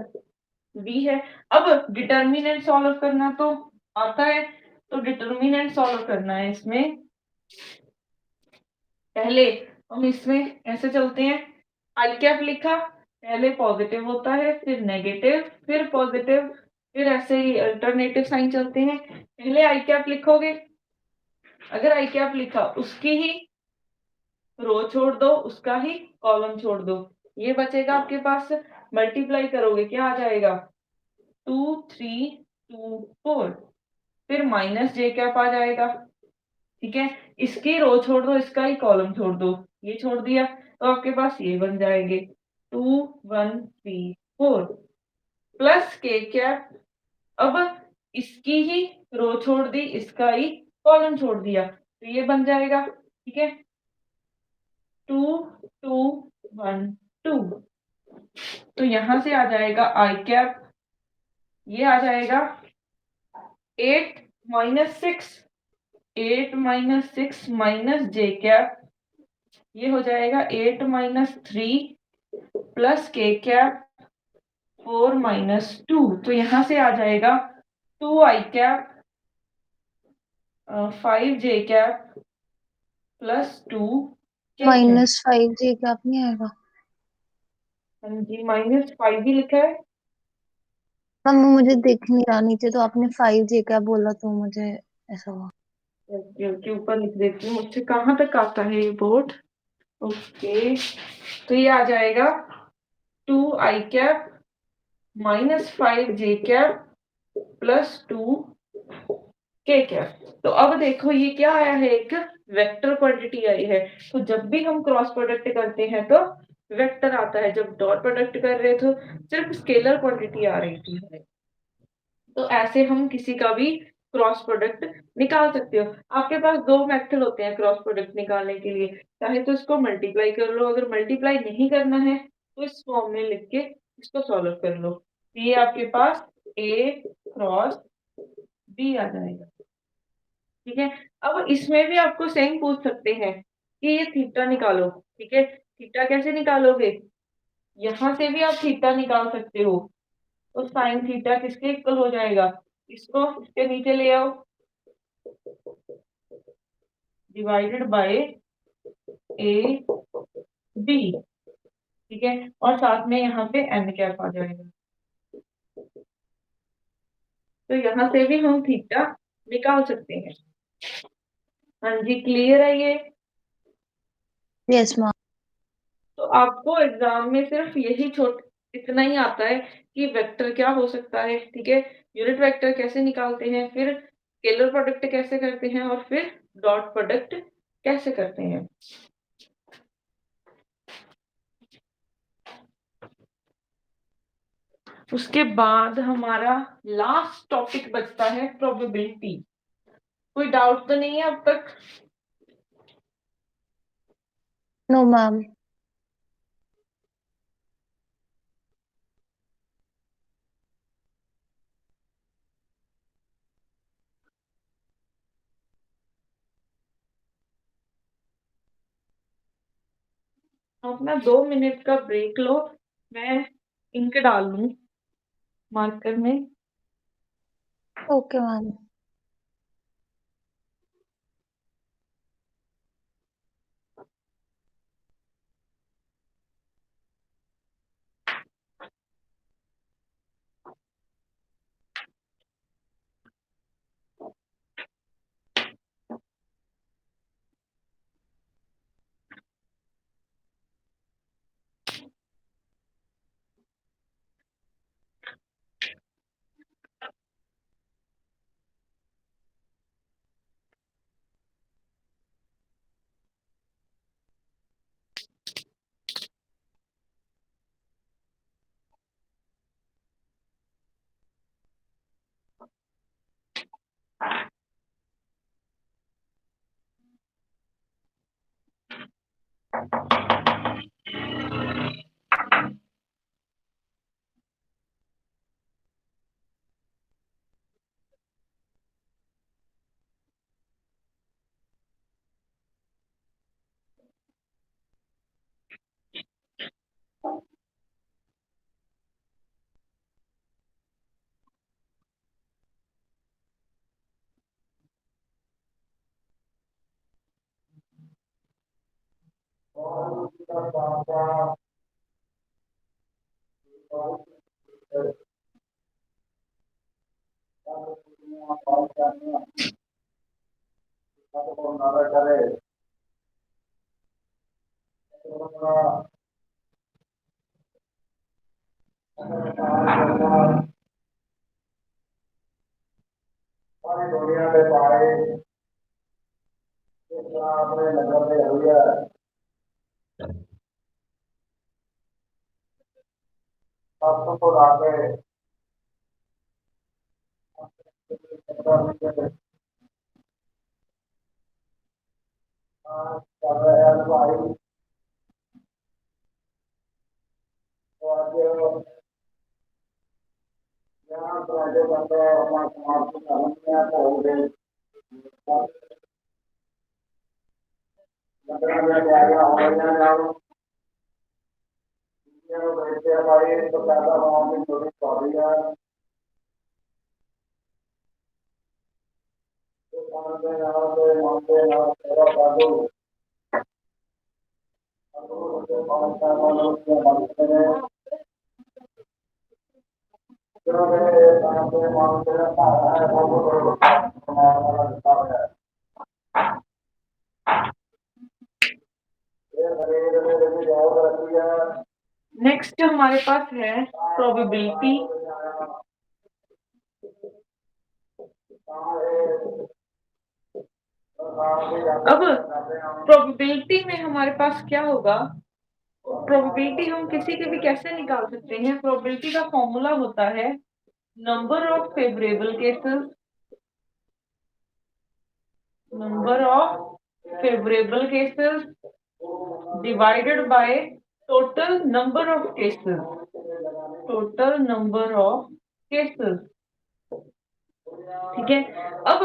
Speaker 2: बी है। अब डिटर्मिनेंट सॉल्व करना तो आता है, तो डिटर्मिनेंट सॉल्व करना है इसमें, पहले हम इसमें ऐसे चलते हैं, आई कैप लिखा, पहले पॉजिटिव होता है फिर नेगेटिव फिर पॉजिटिव, फिर ऐसे ही अल्टरनेटिव साइन चलते हैं। पहले आई कैप लिखोगे, अगर आई कैप लिखा उसकी ही रो छोड़ दो, उसका ही कॉलम छोड़ दो, ये बचेगा आपके पास। मल्टीप्लाई करोगे क्या आ जाएगा, 2 3 2 4, फिर माइनस जे कैप आ जाएगा। ठीक है, इसकी रो छोड़ दो, इसका ही कॉलम छोड़ दो, ये छोड़ दिया, तो आपके पास ये बन जाएंगे 2 1 3 4 प्लस के कैप। अब इसकी ही रो छोड़ दी, इसका ही कॉलम छोड़ दिया, तो ये बन जाएगा। ठीक है, 2 2 1 2, तो यहां से आ जाएगा आई कैप, ये आ जाएगा 8 - 6, 8 - 6 माइनस जे कैप, ये हो जाएगा 8 - 3 प्लस के कैप 4 - 2, तो यहां से आ जाएगा 2 i कैप 5 जे कैप +2 के कैप।
Speaker 1: -5 क्या नहीं आएगा?
Speaker 2: हाँ जी, -5 भी लिखा है।
Speaker 1: मम्मी मुझे देख नहीं रहा नीचे, तो आपने 5 क्या बोला तो मुझे ऐसा हुआ।
Speaker 2: ओके ओके, ऊपर लिख देती हूँ, मुझसे कहाँ तक आता है ये बोर्ड। ओके, तो ये आ जाएगा 2 i कैप -5 जे कैप +2 के कैप। तो अब देखो ये क्या आया है, एक वेक्टर क्वांटिटी आई है। तो जब भी हम क्रॉस प्रोडक्ट करते हैं तो वेक्टर आता है, जब डॉट प्रोडक्ट कर रहे थे सिर्फ स्केलर क्वांटिटी आ रही थी। तो ऐसे हम किसी का भी क्रॉस प्रोडक्ट निकाल सकते हो। आपके पास दो मेथड होते हैं क्रॉस प्रोडक्ट निकालने के लिए, चाहे तो इसको मल्टीप्लाई कर लो, अगर मल्टीप्लाई नहीं करना है तो इस फॉर्म में लिख के इसको सॉल्व कर लो। ये आपके पास ए क्रॉस बी आ जाएगा। ठीक है, अब इसमें भी आपको सेम पूछ सकते हैं कि ये थीटा निकालो। ठीक है, थीटा कैसे निकालोगे, यहां से भी आप थीटा निकाल सकते हो। तो साइन थीटा किसके इक्वल हो जाएगा, इसको इसके नीचे ले आओ, डिवाइडेड बाय ए बी। ठीक है, और साथ में यहाँ पे एन कैप आ जाएगा। तो यहाँ से भी हम थीटा निकाल सकते हैं। हाँ जी, क्लियर है ये।
Speaker 1: Yes ma'am.
Speaker 2: तो आपको एग्जाम में सिर्फ यही छोट इतना ही आता है कि वेक्टर क्या हो सकता है। ठीक है, यूनिट वेक्टर कैसे निकालते हैं, फिर स्केलर प्रोडक्ट कैसे करते हैं, और फिर डॉट प्रोडक्ट कैसे करते हैं। उसके बाद हमारा लास्ट टॉपिक बचता है प्रोबेबिलिटी। कोई डाउट तो नहीं है अब तक।
Speaker 1: No ma'am.
Speaker 2: अपना 2 मिनट का ब्रेक लो, मैं इंक डाल लूं मार्कर में।
Speaker 1: Okay ma'am.
Speaker 3: दुनिया के पाए इस तरह अपने नजर में हुई है सबको लाके कर रहे हैं भाई तो आज यहाँ तो बंदे हमारे समाज को समझने तो हो गए मतलब में जाएगा हमारे यहाँ बैठे हमारी तो ज्यादा वहाँ की छोटी सॉरी है मानते मानते सेवा बाबू
Speaker 2: नेक्स्ट हमारे पास है प्रोबेबिलिटी। अब प्रोबेबिलिटी में हमारे पास क्या होगा, प्रोबेबिलिटी हम किसी की भी कैसे निकाल सकते हैं। प्रोबेबिलिटी का फॉर्मूला होता है number of favourable cases, number of favourable cases divided by total number of cases, total number of cases. ठीक है। अब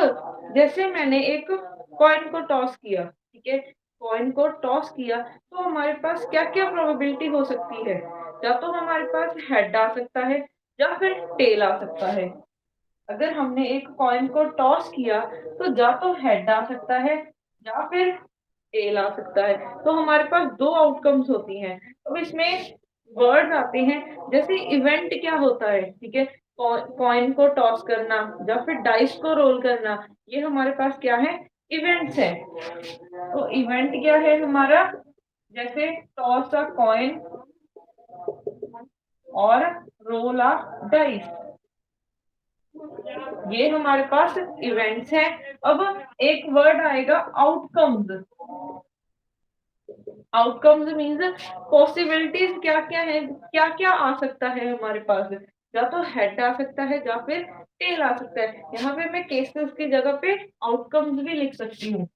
Speaker 2: जैसे मैंने एक कॉइन को टॉस किया, ठीक है, कॉइन को टॉस किया तो हमारे पास क्या क्या प्रोबेबिलिटी हो सकती है। या तो हमारे पास हेड आ सकता है या फिर टेल आ सकता है। अगर हमने एक कॉइन को टॉस किया तो या तो हेड आ सकता है या फिर टेल आ सकता है। तो हमारे पास दो आउटकम्स होती हैं। अब इसमें वर्ड्स आते हैं, जैसे इवेंट क्या होता है, ठीक है, कॉइन को टॉस करना या फिर डाइस को रोल करना, ये हमारे पास क्या है, इवेंट्स है। तो इवेंट क्या है हमारा, जैसे टॉस अ कॉइन और रोल अ डाइस, ये हमारे पास इवेंट्स हैं। अब एक वर्ड आएगा आउटकम्स। आउटकम्स मीन्स पॉसिबिलिटीज क्या क्या है, क्या क्या आ सकता है हमारे पास। या तो हेड आ सकता है या फिर टेल आ सकता है। यहाँ पे मैं केसेस की जगह पे आउटकम्स भी लिख सकती हूँ।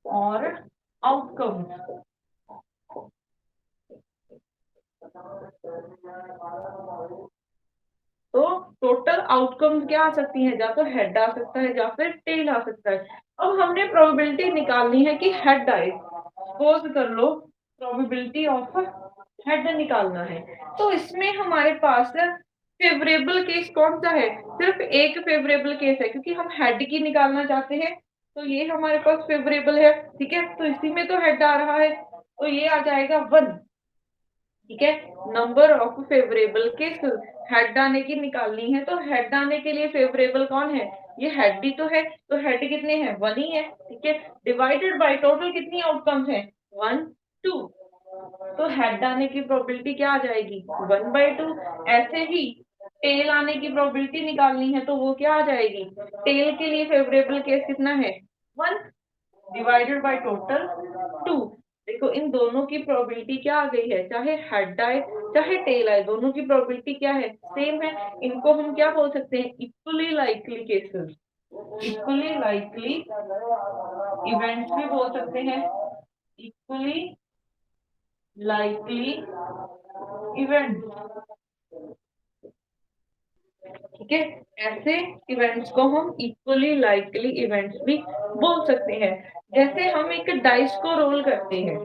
Speaker 2: और आउटकम्स, तो टोटल आउटकम्स क्या आ सकती है, या तो हेड आ सकता है या फिर टेल आ सकता है। अब हमने प्रोबेबिलिटी निकालनी है कि हेड आए। सपोज कर लो प्रोबेबिलिटी ऑफ हेड निकालना है, तो इसमें हमारे पास फेवरेबल केस कौन सा है, सिर्फ एक फेवरेबल केस है, क्योंकि हम हेड की निकालना चाहते हैं। तो ये हमारे पास फेवरेबल है, ठीक है, तो इसी में तो हेड आ रहा है, तो ये आ जाएगा 1। ठीक है, number of favourable cases, head आने की निकालनी है, तो हेड आने के लिए फेवरेबल कौन है, ये हेड ही तो है, तो हेड कितने हैं, 1 ही है। ठीक है, डिवाइडेड बाय टोटल कितनी आउटकम्स है, 1 2, तो हेड आने की प्रोबेबिलिटी क्या आ जाएगी, 1/2। ऐसे ही टेल आने की प्रोबेबिलिटी निकालनी है, तो वो क्या आ जाएगी, टेल के लिए फेवरेबल केस कितना है, 1 डिवाइडेड बाय टोटल 2। देखो इन दोनों की प्रोबेबिलिटी क्या आ गई है, चाहे हेड आए चाहे टेल आए, दोनों की प्रोबेबिलिटी क्या है, सेम है। इनको हम क्या बोल सकते हैं, equally likely cases, equally likely events भी बोल सकते हैं, इक्वली लाइकली इवेंट। ठीक है, ऐसे इवेंट्स को हम इक्वली लाइकली इवेंट्स भी बोल सकते हैं। जैसे हम एक डाइस को रोल करते हैं,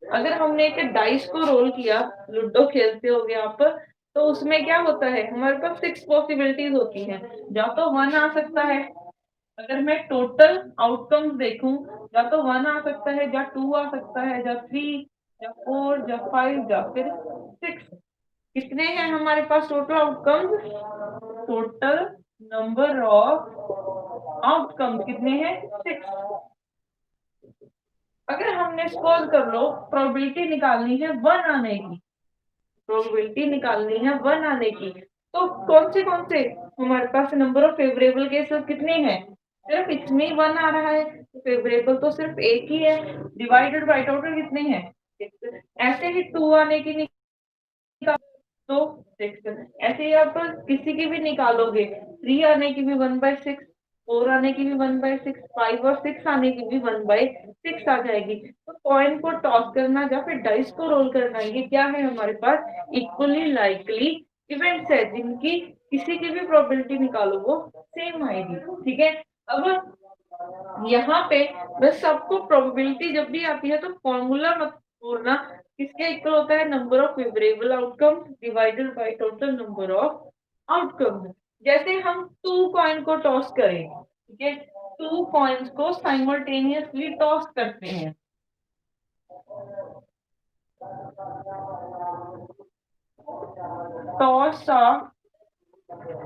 Speaker 2: अगर हमने एक डाइस को रोल किया, लूडो खेलते होगे आप, तो उसमें क्या होता है, हमारे पास 6 पॉसिबिलिटीज होती हैं। या तो 1 आ सकता है, अगर मैं टोटल आउटकम्स देखूं, या तो 1 आ सकता है, या 2 आ सकता है, या 3, या 4, या 5, या फिर 6। कितने हैं हमारे पास total outcomes, total number of outcome कितने हैं 6। अगर हमने सपोज कर लो प्रोबेबिलिटी निकालनी है 1 आने की, प्रोबेबिलिटी निकालनी है 1 आने की, तो कौन से हमारे पास नंबर ऑफ फेवरेबल केसेस कितने हैं, सिर्फ इसमें 1 आ रहा है, तो फेवरेबल तो सिर्फ एक ही है, डिवाइडेड बाय टोटल कितने हैं 6। ऐसे ही 2 आने की तो 6, ऐसे ही आप किसी की भी निकालोगे, 3 आने की भी 1/6, 4 आने की भी 1/6, 5 और 6 आने की भी 1/6 आ जाएगी। तो कॉइन को टॉस करना या फिर डाइस को रोल करना, ये क्या है हमारे पास इक्वली लाइकली इवेंट्स है, जिनकी किसी की भी प्रोबेबिलिटी निकालो वो सेम आएगी। ठीक है, अब यहाँ पे बस सबको प्रोबेबिलिटी जब भी आती है तो फॉर्मूला मत बोलना, किसके इक्वल होता है, number of favourable outcome divided by total number of outcome. जैसे हम 2 कॉइन को टॉस करें, ठीक है, 2 कॉइन्स को साइमल्टेनियसली टॉस करते हैं,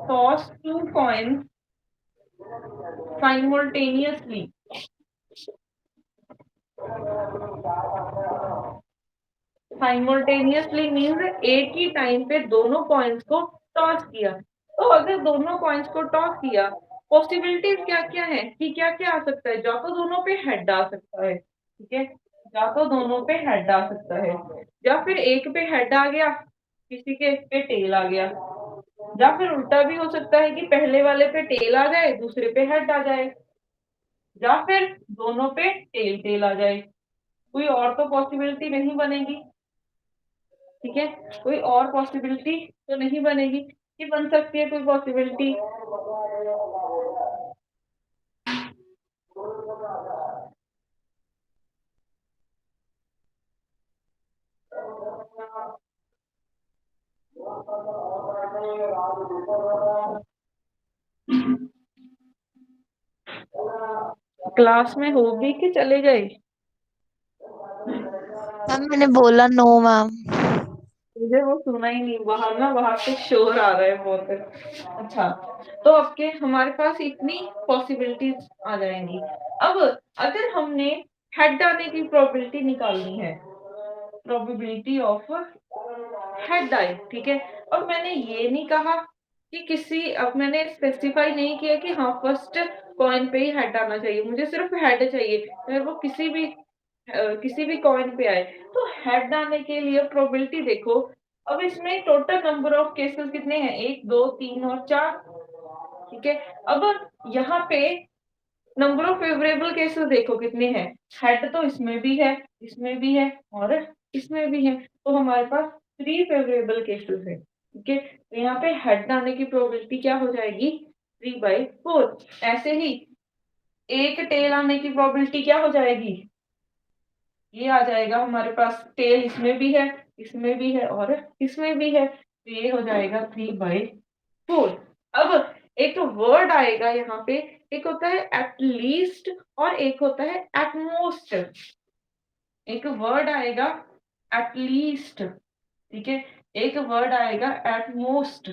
Speaker 2: toss 2 coins simultaneously, simultaneously means एक ही टाइम पे दोनों कॉइन्स को टॉस किया। तो अगर दोनों कॉइन्स को टॉस किया, पॉसिबिलिटीज क्या क्या है कि क्या क्या आ सकता है, या तो दोनों पे हेड आ सकता है, ठीक है, या तो दोनों पे हेड आ सकता है, या फिर एक पे हेड आ गया किसी के पे टेल आ गया, या फिर उल्टा भी हो सकता है कि पहले वाले पे टेल आ जाए दूसरे पे हेड आ जाए, या फिर दोनों पे टेल टेल आ जाए, कोई और तो पॉसिबिलिटी नहीं बनेगी। ठीक है, कोई और पॉसिबिलिटी तो नहीं बनेगी, कि बन सकती है कोई पॉसिबिलिटी, क्लास में होगी कि चले गए।
Speaker 1: मैम मैंने बोला नो मैम।
Speaker 2: मुझे वो सुना ही नहीं, बाहर से शोर आ रहा है बहुत। अच्छा, तो आपके हमारे पास इतनी पॉसिबिलिटीज आ जाएंगी। अब अगर हमने हेड आने की प्रोबेबिलिटी निकालनी है, प्रोबेबिलिटी ऑफ हेड आए, ठीक है, और मैंने ये नहीं कहा कि किसी, अब मैंने स्पेसिफाई नहीं किया कि हाँ फर्स्ट कॉइन पे ही हेड आना चाहिए, मुझे सिर्फ हेड चाहिए, अगर वो किसी भी कॉइन पे आए तो हेड आने के लिए प्रोबेबिलिटी देखो। अब इसमें टोटल नंबर ऑफ केसेस कितने हैं, 1 2 3 और 4, ठीक है। अब यहाँ पे नंबर ऑफ फेवरेबल केसेस देखो कितने हैं, हेड तो इसमें भी है, इसमें भी है और इसमें भी है, तो हमारे पास 3 फेवरेबल केसेस है, ठीक है। तो यहाँ पे हेड आने की प्रोबेबिलिटी क्या हो जाएगी 3/4। ऐसे ही एक टेल आने की प्रोबेबिलिटी क्या हो जाएगी, ये आ जाएगा हमारे पास, टेल इसमें भी है, इसमें भी है और इसमें भी है, तो ये हो जाएगा 3/4। अब एक वर्ड आएगा यहाँ पे, एक होता है एटलीस्ट और एक होता है एटमोस्ट। एक वर्ड आएगा एटलीस्ट, ठीक है, एक वर्ड आएगा एटमोस्ट।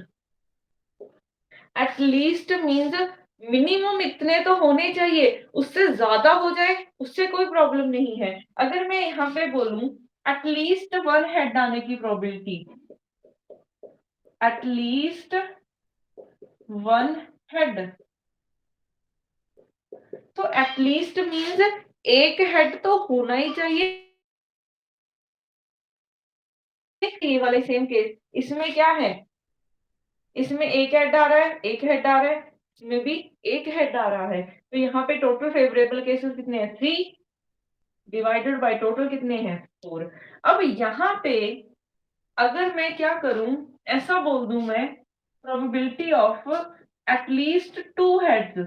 Speaker 2: एटलीस्ट मीन्स मिनिमम इतने तो होने चाहिए, उससे ज्यादा हो जाए उससे कोई प्रॉब्लम नहीं है। अगर मैं यहाँ पे बोलूं एटलीस्ट 1 हेड आने की प्रोबेबिलिटी, एटलीस्ट 1 हेड, तो एटलीस्ट मीन्स एक हेड तो होना ही चाहिए। ये वाले सेम केस, इसमें क्या है, इसमें एक हेड आ रहा है, एक हेड आ रहा है, इसमें भी एक हेड आ रहा है, तो यहाँ पे टोटल फेवरेबल केसेस कितने हैं 3 डिवाइडेड बाय टोटल कितने हैं 4। अब यहाँ पे अगर मैं क्या करूं, ऐसा बोल दूं मैं, probability of at least 2 heads,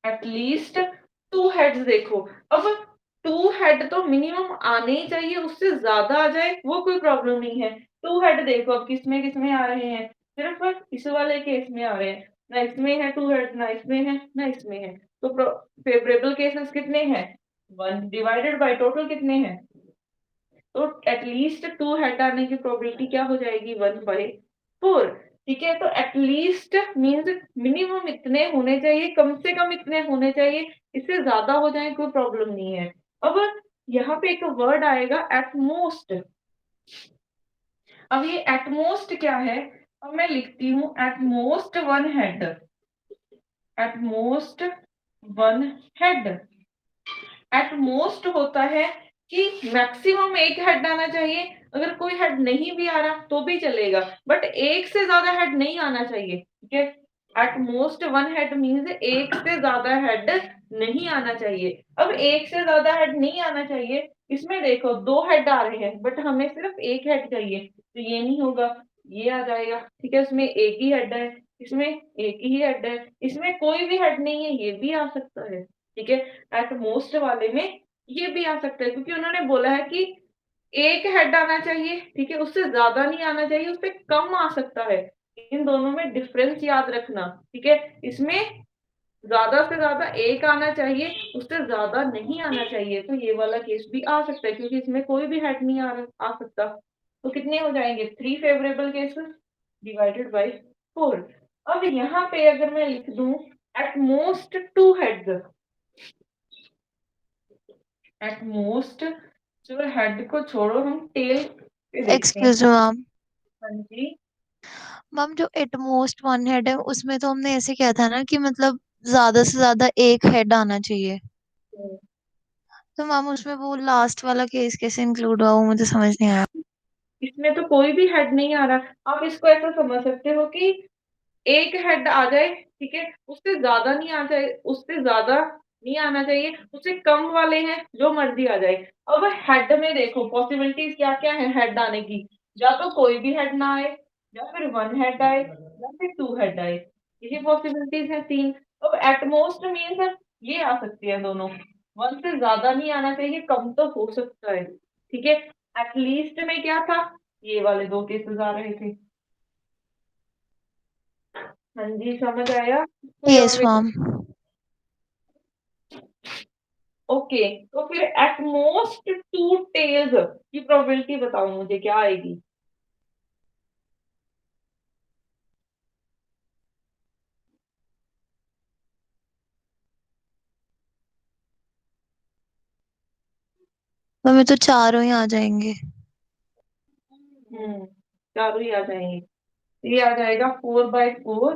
Speaker 2: at least 2 heads देखो। अब 2 हेड तो मिनिमम आने ही चाहिए, उससे ज्यादा आ जाए वो कोई प्रॉब्लम नहीं है। 2 हेड देखो अब किसमें आ रहे हैं, सिर्फ इस वाले केस में आ रहे हैं, ना इसमें है 2 हेड, ना इसमें है, ना इसमें है, तो फेवरेबल केसेस कितने हैं 1 डिवाइडेड बाय टोटल कितने हैं, तो एटलीस्ट 2 हेड आने की प्रोबेबिलिटी क्या हो जाएगी 1/4। ठीक है, तो एटलीस्ट मीन्स मिनिमम इतने होने चाहिए, कम से कम इतने होने चाहिए, इससे ज्यादा हो जाए कोई प्रॉब्लम नहीं है। अब यहाँ पे एक वर्ड आएगा एटमोस्ट। अब ये एटमोस्ट क्या है, अब मैं लिखती हूँ at most one head, at most one head. At most होता है कि मैक्सिमम एक हेड आना चाहिए, अगर कोई हेड नहीं भी आ रहा तो भी चलेगा, बट एक से ज्यादा हेड नहीं आना चाहिए, ठीक है। एटमोस्ट वन हेड मीन्स एक से ज्यादा हेड नहीं आना चाहिए। अब एक से ज्यादा हेड नहीं आना चाहिए, इसमें देखो दो हेड आ रहे हैं बट हमें सिर्फ एक हेड चाहिए, तो ये नहीं होगा, ये आ जाएगा, ठीक है। इसमें एक ही हेड है, इसमें एक ही हेड है, इसमें कोई भी हेड नहीं है, ये भी आ सकता है, ठीक है। एट मोस्ट वाले में ये भी आ सकता है, क्योंकि उन्होंने बोला है कि एक हेड आना चाहिए, ठीक है, उससे ज्यादा नहीं आना चाहिए, उससे कम आ सकता है। इन दोनों में डिफरेंस याद रखना, ठीक है। इसमें ज्यादा से ज्यादा एक आना चाहिए, उससे ज्यादा नहीं आना चाहिए, तो ये वाला केस भी आ सकता है, क्योंकि इसमें कोई भी हेड नहीं आ सकता। तो कितने हो जाएंगे, 3 फेवरेबल केसेस डिवाइडेड बाई 4। अब यहाँ पे अगर मैं लिख दूं at most 2 heads, at most, चलो हेड को छोड़ो, हम टेल पे देखते हैं।
Speaker 1: एक्सक्यूज मी मैम,
Speaker 2: हाँ जी।
Speaker 1: मैम जो एटमोस्ट वन हेड है उसमें तो हमने ऐसे किया था ना कि मतलब ज्यादा से ज्यादा एक हेड आना चाहिए, तो मैम उसमें वो लास्ट वाला केस कैसे इंक्लूड हुआ वो मुझे समझ नहीं आया।
Speaker 2: इसमें तो कोई भी हेड नहीं आ रहा, आप इसको ऐसा समझ सकते हो कि एक हेड आ जाए, ठीक है, उससे ज्यादा नहीं आ जाए, उससे ज्यादा नहीं आना चाहिए, उससे कम वाले हैं जो मर्जी आ जाए। अब हेड में देखो पॉसिबिलिटीज क्या क्या है हेड आने की, या तो कोई भी हेड ना आए, या फिर वन हेड आए, या फिर टू हेड आए, यही पॉसिबिलिटीज है 3। अब एटमोस्ट मीन्स ये आ सकती है दोनों, वन से ज्यादा नहीं आना चाहिए, कम तो हो सकता है, ठीक है। एटलीस्ट में क्या था, ये वाले दो केसेस आ रहे थे। हाँ जी, समझ आया, कोई
Speaker 1: यस
Speaker 2: और?
Speaker 1: मैम।
Speaker 2: ओके, तो फिर एट मोस्ट 2 टेल्स की प्रोबेबिलिटी बताओ मुझे क्या आएगी।
Speaker 1: हमें तो चारों ही आ जाएंगे।
Speaker 2: चारों ही आ जाएंगे, ये आ जाएगा 4/4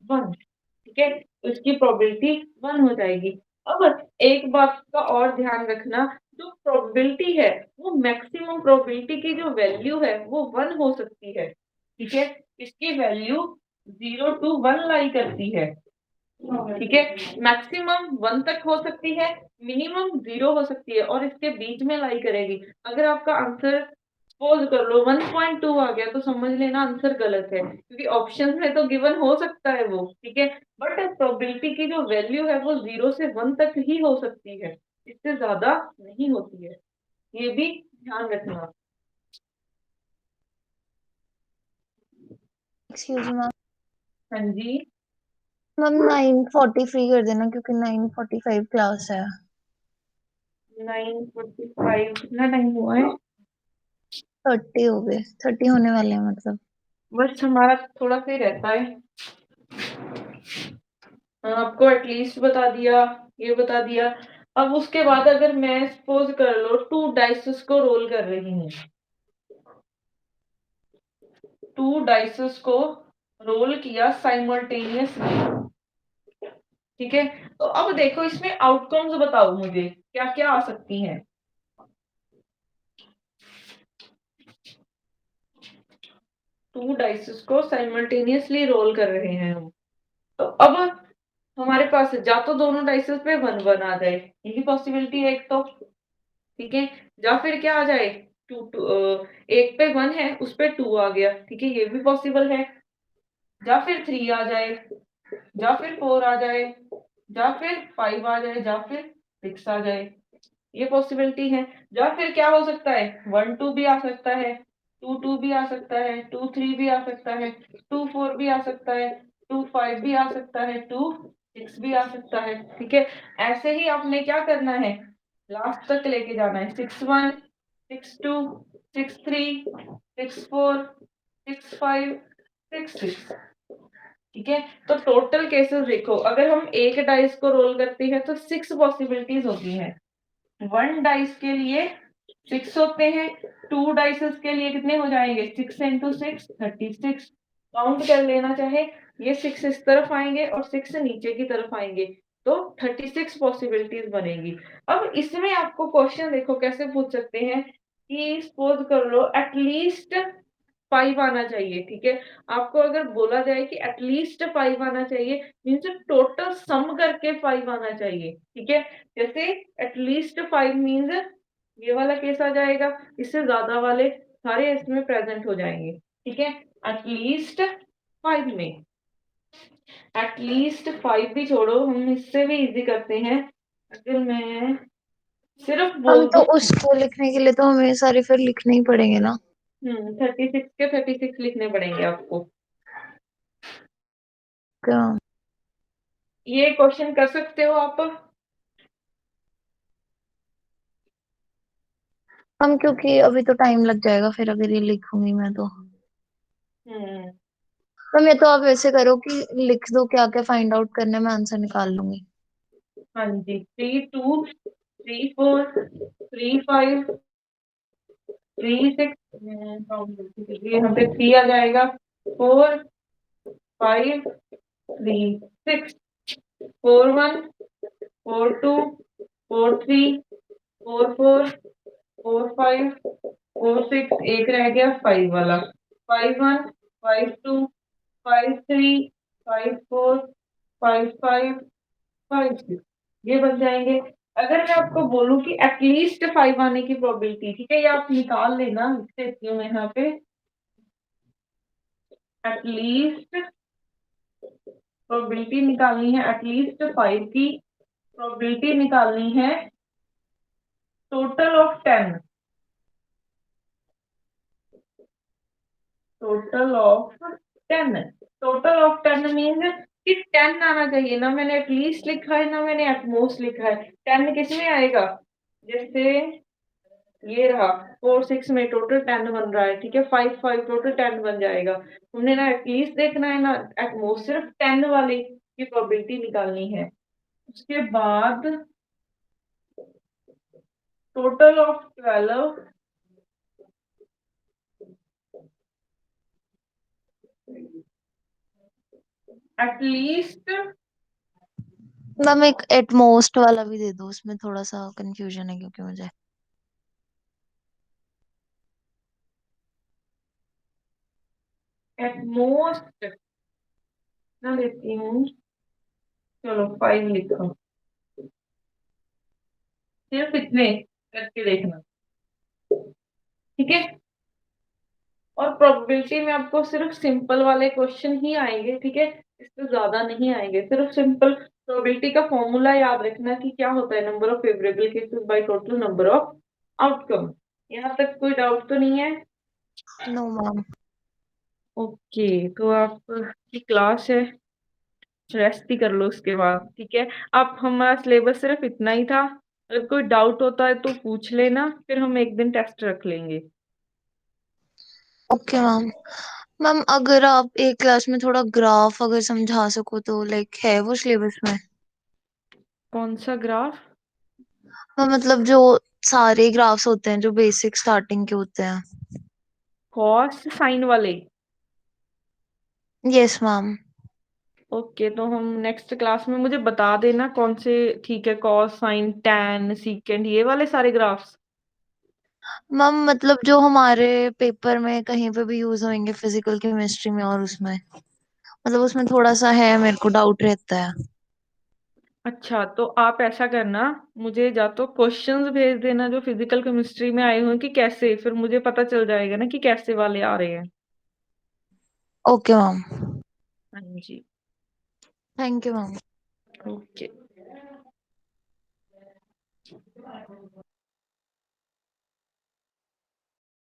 Speaker 2: 1, ठीक है, तो इसकी प्रोबेबिलिटी 1 हो जाएगी। अब एक बात का और ध्यान रखना, जो प्रोबेबिलिटी है वो मैक्सिमम प्रोबेबिलिटी की जो वैल्यू है वो 1 हो सकती है, ठीक है। इसकी वैल्यू 0 to 1 लाई करती है, ठीक है। मैक्सिमम 1 तक हो सकती है, मिनिमम 0 हो सकती है, और इसके बीच में लाई करेगी। अगर आपका आंसर सपोज कर लो 1.2 आ गया तो समझ लेना आंसर गलत है, क्योंकि ऑप्शन में तो गिवन हो सकता है वो, ठीक है, बट प्रोबेबिलिटी की जो वैल्यू है वो 0 से 1 तक ही हो सकती है, इससे ज्यादा नहीं होती है, ये भी ध्यान रखना।
Speaker 1: एक्सक्यूज मी मैम,
Speaker 2: हाँ जी।
Speaker 1: मैम 9:40 फ्री कर देना क्योंकि 9:45 क्लास है।
Speaker 2: 9:45 कितना टाइम हुआ है?
Speaker 1: 30 हो गए, 30 होने वाले हैं मतलब।
Speaker 2: बस हमारा थोड़ा सा ही रहता है। आपको एटलीस्ट बता दिया, ये बता दिया। अब उसके बाद अगर मैं सपोज कर लो 2 डाइसेस को रोल कर रही हूँ, 2 डाइसेस को रोल किया साइमल्टेनियसली, ठीक है। तो अब देखो इसमें आउटकम्स बताओ मुझे क्या क्या आ सकती हैं। 2 डाइसेस को साइमल्टेनियसली रोल कर रहे हैं हम, तो अब हमारे पास या तो दोनों डाइसेस पे 1 1 आ जाए, यही पॉसिबिलिटी है एक तो, ठीक है, या फिर क्या आ जाए, टू टू एक पे 1 है उस पे 2 आ गया, ठीक है, ये भी पॉसिबल है। या फिर 3 आ जाए, या फिर 4 आ जाए, या फिर 5 आ जाए, या फिर 6 आ जाए, ये पॉसिबिलिटी है। या फिर क्या हो सकता है, 1 2 भी आ सकता है, 2 2 भी आ सकता है, 2 3 भी आ सकता है, 2 4 भी आ सकता है, 2 5 भी आ सकता है, 2 6 भी आ सकता है, ठीक है। ऐसे ही आपने क्या करना है, लास्ट तक लेके जाना है, 6 1 6 2 6 3 6 4 6 5 6 6। ठीक है, तो टोटल केसेस देखो, अगर हम एक डाइस को रोल करते हैं तो 6 पॉसिबिलिटीज होती हैं। 1 डाइस के लिए 6 होते हैं, 2 डाइसेस के लिए कितने हो जाएंगे, 6 इंटू 6 36। काउंट कर लेना चाहे, ये 6 इस तरफ आएंगे और 6 नीचे की तरफ आएंगे, तो 36 पॉसिबिलिटीज बनेगी। अब इसमें आपको क्वेश्चन देखो कैसे पूछ सकते हैं कि सपोज कर लो एटलीस्ट 5 आना चाहिए। ठीक है, आपको अगर बोला जाए कि एटलीस्ट 5 आना चाहिए, मीन्स टोटल सम करके 5 आना चाहिए। ठीक है, जैसे एटलीस्ट 5 मीन्स ये वाला केस आ जाएगा, इससे ज्यादा वाले सारे इसमें प्रेजेंट हो जाएंगे। ठीक है, एटलीस्ट 5 में, एटलीस्ट 5 भी छोड़ो, हम इससे भी इजी करते हैं। अगर मैं सिर्फ
Speaker 1: हम
Speaker 2: बोल
Speaker 1: तो
Speaker 2: दूं,
Speaker 1: उसको लिखने के लिए तो हमें सारे फिर लिखने ही पड़ेंगे ना।
Speaker 2: 36 के 36 लिखने पड़ेंगे आपको।
Speaker 1: क्या?
Speaker 2: ये क्वेश्चन कर सकते हो आप।
Speaker 1: हम क्योंकि अभी तो टाइम लग जाएगा फिर अगर ये लिखूंगी मैं तो।
Speaker 2: हम्म,
Speaker 1: ये तो आप वैसे करो कि लिख दो क्या क्या फाइंड आउट करने में आंसर निकाल लूंगी।
Speaker 2: हाँ जी, 3 2 3 4 3 5 3 6, यहाँ पे 3 आ जाएगा, 4 5 3 6, 4 1 4 2 4 3 4 4 4 5 4 6, एक रह गया 5 वाला, 5 1 5 2 5 3 5 4 5 5 5 6, ये बन जाएंगे। अगर मैं आपको बोलूं कि एटलीस्ट 5 आने की प्रोबेबिलिटी, ठीक है, ये आप निकाल लेना, लिख देती हूँ मैं यहाँ पे, एटलीस्ट प्रोबेबिलिटी निकालनी है, एटलीस्ट 5 की प्रोबेबिलिटी निकालनी है, total of 10, total of 10, total of 10 means कि 10 आना चाहिए ना, मैंने एटलीस्ट लिखा है ना मैंने एटमोस्ट लिखा है। 10 किस में आएगा, जैसे ये रहा 4 6 में टोटल 10 बन रहा है। ठीक है, 5 5 टोटल 10 बन जाएगा। हमने ना एटलीस्ट देखना है ना एटमोस्ट, सिर्फ 10 वाले की प्रोबेबिलिटी निकालनी है। उसके बाद टोटल ऑफ 12, एटलीस्ट
Speaker 1: मैम एक एटमोस्ट वाला भी दे दो, उसमें थोड़ा सा कंफ्यूजन है क्योंकि मुझे।
Speaker 2: एटमोस्ट ना देती हूँ, चलो 5 लिखो, सिर्फ इतने करके देखना। ठीक है, और प्रोबेबिलिटी में आपको सिर्फ सिंपल वाले क्वेश्चन ही आएंगे। ठीक है, इससे ज्यादा नहीं आएंगे, सिर्फ सिंपल। प्रोबेबिलिटी का फॉर्मूला याद रखना कि क्या होता है, number of favourable cases by total number of outcome. यहाँ तक कोई डाउट तो नहीं है?
Speaker 1: No ma'am.
Speaker 2: ओके, तो आप की क्लास है, रेस्ट ही कर लो उसके बाद। ठीक है, आप हमारा सिलेबस सिर्फ इतना ही था, अगर कोई डाउट होता है तो पूछ लेना, फिर हम एक दिन टेस्ट रख लेंगे।
Speaker 1: Okay ma'am. मैम अगर आप एक क्लास में थोड़ा ग्राफ अगर समझा सको तो लाइक है वो सिलेबस में।
Speaker 2: कौन सा ग्राफ?
Speaker 1: मतलब जो सारे ग्राफ्स होते हैं जो बेसिक स्टार्टिंग के होते हैं।
Speaker 2: कॉस साइन वाले?
Speaker 1: Yes ma'am.
Speaker 2: ओके, तो हम नेक्स्ट क्लास में मुझे बता देना कौन से। ठीक है, कॉस साइन टैन सीकेंड ये वाले सारे ग्राफ्स।
Speaker 1: मैम मतलब जो हमारे पेपर में कहीं पे भी यूज होंगे फिजिकल केमिस्ट्री में और उसमें मतलब उसमें थोड़ा सा है मेरे को डाउट रहता है।
Speaker 2: अच्छा, तो आप ऐसा करना, मुझे या तो क्वेश्चंस भेज देना जो फिजिकल केमिस्ट्री में आए हुए कि कैसे, फिर मुझे पता चल जाएगा ना कि कैसे वाले आ रहे हैं।
Speaker 1: Okay ma'am.
Speaker 2: हाँ जी।
Speaker 1: Thank you ma'am.
Speaker 2: ओके।